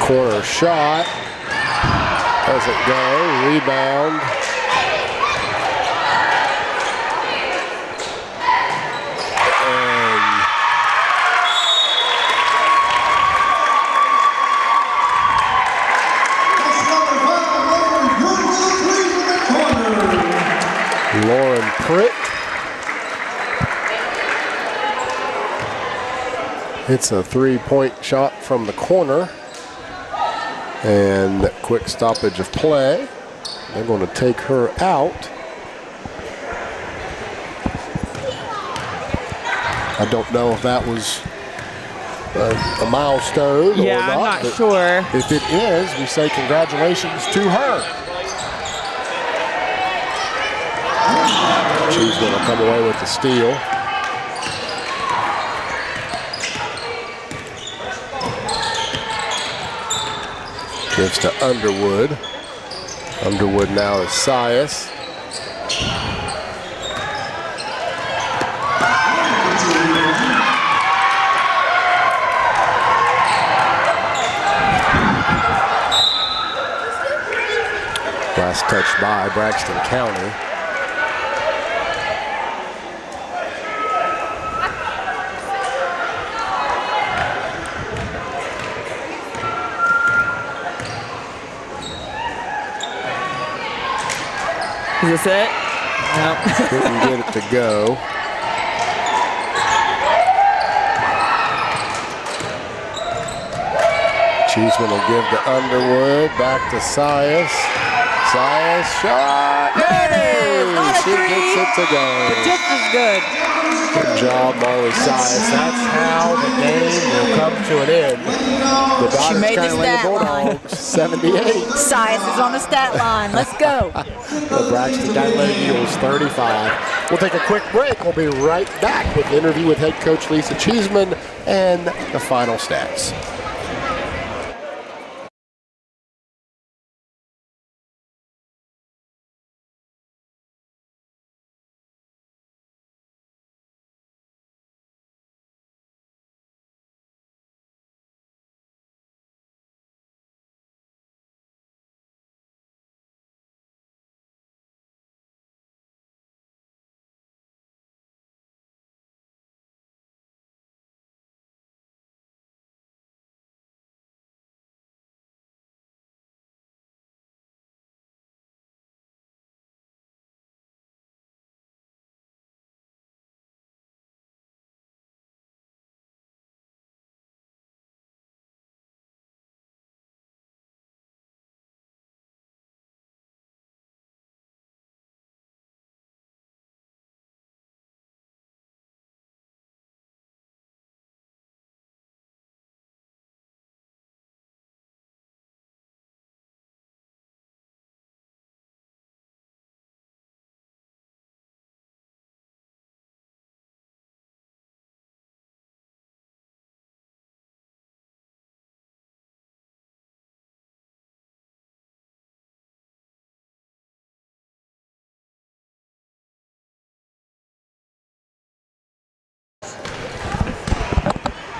Corner shot, doesn't go, rebound. And That's number 5, Lauren Pruitt with a three from the corner. Lauren Pruitt. It's a three-point shot from the corner. And quick stoppage of play. They're going to take her out. I don't know if that was a milestone or not. I'm not sure. If it is, we say congratulations to her. She's going to come away with the steal. Gives to Underwood. Underwood now is Sias. Last touch by Braxton County. Is this it? No. Couldn't get it to go. Cheeseman will give to Underwood, back to Sias. Sias shot. Hey! She gets it to go. Just as good. Good job, Marley Sias. That's how the game will come to an end. The Doddridge made the County Lady stat line. Bulldogs, 78. Sias is on the stat line. Let's go. The Braxton County Lady Eagles 35. We'll take a quick break. We'll be right back with the interview with head coach Lisa Cheeseman and the final stats.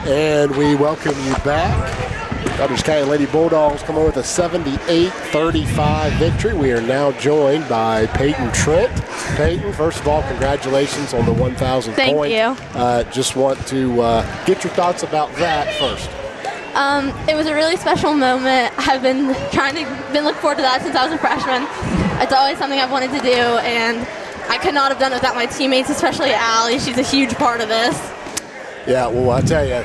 And we welcome you back Doddridge County Lady Bulldogs come over with a 78-35 victory. We are now joined by Peyton Trent. Peyton, first of all, congratulations on the 1,000th point. Thank you. Just want to get your thoughts about that first. It was a really special moment. I've been looking forward to that since I was a freshman. It's always something I've wanted to do, and I could not have done it without my teammates, especially Allie. She's a huge part of this. Yeah, well, I tell you,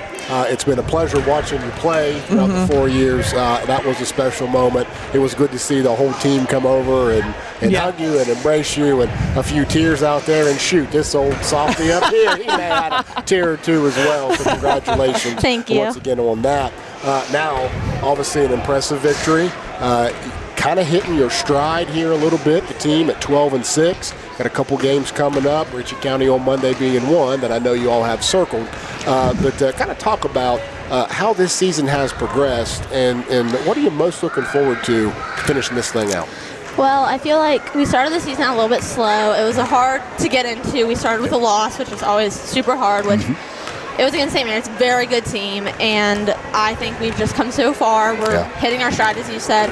it's been a pleasure watching you play throughout the 4 years. That was a special moment. It was good to see the whole team come over and hug you and embrace you, and a few tears out there. And shoot, this old softy up here, he may have had a tear or two as well. So congratulations. Thank you. Once again on that. Now, obviously an impressive victory. Kind of hitting your stride here a little bit. The team at 12-6. Got a couple games coming up. Ritchie County on Monday being one that I know you all have circled. But kind of talk about how this season has progressed and what are you most looking forward to finishing this thing out? Well, I feel like we started the season out a little bit slow. It was hard to get into. We started with a loss, which was always super hard, which it was against St. Mary's, a very good team, and I think we've just come so far. We're hitting our stride, as you said.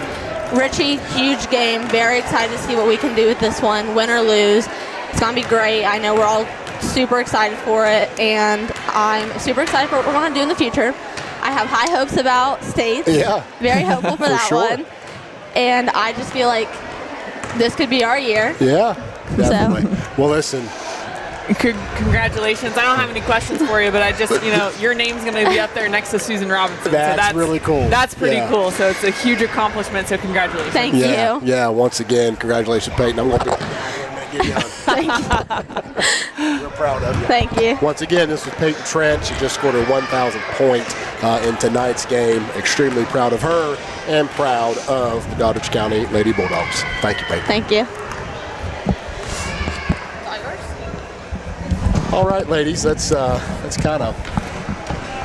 Ritchie, huge game. Very excited to see what we can do with this one, win or lose. It's going to be great. I know we're all super excited for it, and I'm super excited for what we're going to do in the future. I have high hopes about States. Yeah. Very hopeful for that one. And I just feel like this could be our year. Yeah, definitely. So. Well, listen. Congratulations. I don't have any questions for you, but I just, your name's going to be up there next to Susan Robinson. That's really cool. That's pretty cool. So it's a huge accomplishment, so congratulations. Thank you. Yeah, once again, congratulations, Peyton. I'm going to give you Thank you. Real proud of you. Thank you. Once again, this was Peyton Trent. She just scored her 1,000th point in tonight's game. Extremely proud of her and proud of the Doddridge County Lady Bulldogs. Thank you, Peyton. Thank you. All right, ladies, let's kind of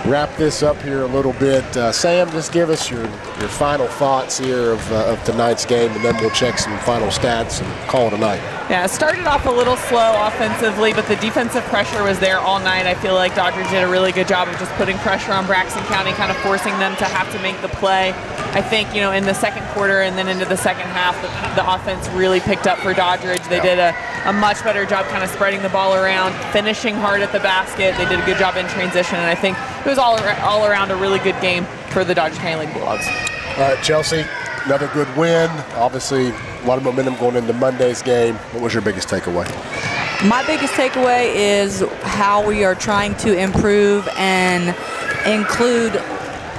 wrap this up here a little bit. Sam, just give us your final thoughts here of tonight's game, and then we'll check some final stats and call it a night. Yeah, it started off a little slow offensively, but the defensive pressure was there all night. I feel like Doddridge did a really good job of just putting pressure on Braxton County, kind of forcing them to have to make the play. I think, in the second quarter and then into the second half, the offense really picked up for Doddridge. They did a much better job kind of spreading the ball around, finishing hard at the basket. They did a good job in transition, and I think it was all around a really good game for the Doddridge County Lady Bulldogs. Chelsea, another good win. Obviously, a lot of momentum going into Monday's game. What was your biggest takeaway? My biggest takeaway is how we are trying to improve and include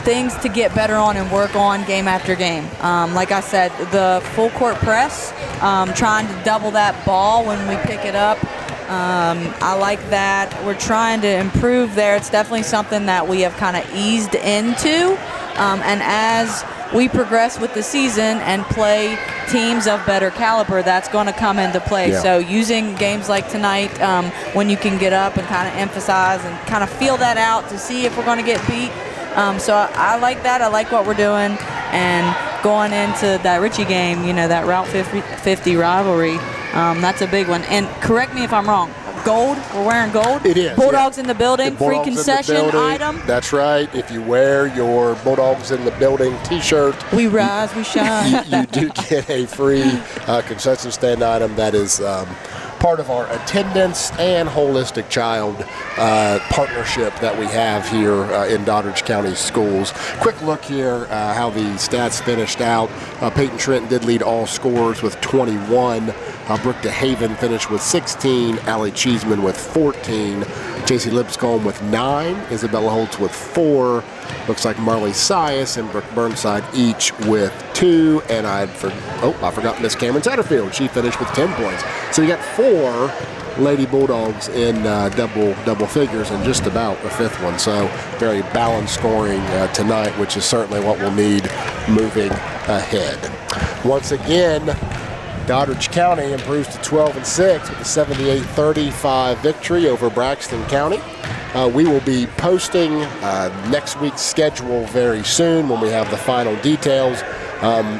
things to get better on and work on game after game. Like I said, the full court press, trying to double that ball when we pick it up. I like that. We're trying to improve there. It's definitely something that we have kind of eased into. And as we progress with the season and play teams of better caliber, that's going to come into play. Yeah. So using games like tonight when you can get up and kind of emphasize and kind of feel that out to see if we're going to get beat. So I like that. I like what we're doing. And going into that Ritchie game, that Route 50 rivalry, that's a big one. And correct me if I'm wrong. Gold, we're wearing gold. It is. Bulldogs in the building, free concession item. That's right. If you wear your Bulldogs in the building T-shirt, we rise, we shine. You do get a free concession stand item that is part of our attendance and holistic child partnership that we have here in Doddridge County Schools. Quick look here how the stats finished out. Peyton Trent did lead all scorers with 21. Brooke DeHaven finished with 16. Allie Cheeseman with 14. JC Lipscomb with 9. Isabella Holtz with 4. Looks like Marley Sias and Brooke Burnside each with 2. And I forgot Miss Cameron Satterfield. She finished with 10 points. So you got 4 Lady Bulldogs in double figures and just about a 5th one. So very balanced scoring tonight, which is certainly what we'll need moving ahead. Once again, Doddridge County improves to 12-6 with a 78-35 victory over Braxton County. We will be posting next week's schedule very soon when we have the final details.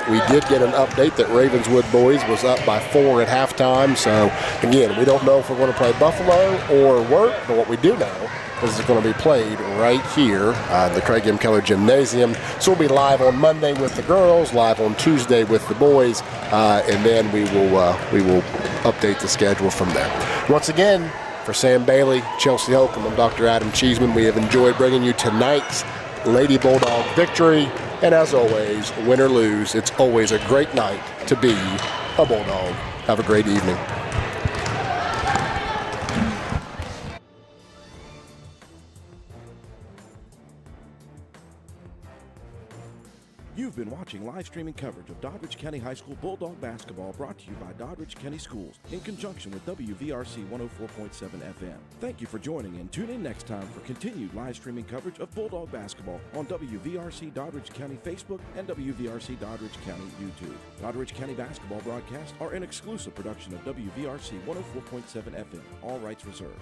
We did get an update that Ravenswood boys was up by 4 at halftime. So, again, we don't know if we're going to play Buffalo or Wirt, but what we do know This is going to be played right here, the Pregame Keller Gymnasium. So we'll be live on Monday with the girls, live on Tuesday with the boys, and then we will update the schedule from there. Once again, for Sam Bailey, Chelsea Holcomb, and Dr. Adam Cheeseman, we have enjoyed bringing you tonight's Lady Bulldog victory. And as always, win or lose, it's always a great night to be a Bulldog. Have a great evening. You've been watching live streaming coverage of Doddridge County High School Bulldog basketball, brought to you by Doddridge County Schools in conjunction with WVRC 104.7 FM. Thank you for joining, and tune in next time for continued live streaming coverage of Bulldog basketball on WVRC Doddridge County Facebook and WVRC Doddridge County YouTube. Doddridge County basketball broadcasts are an exclusive production of WVRC 104.7 FM. All rights reserved.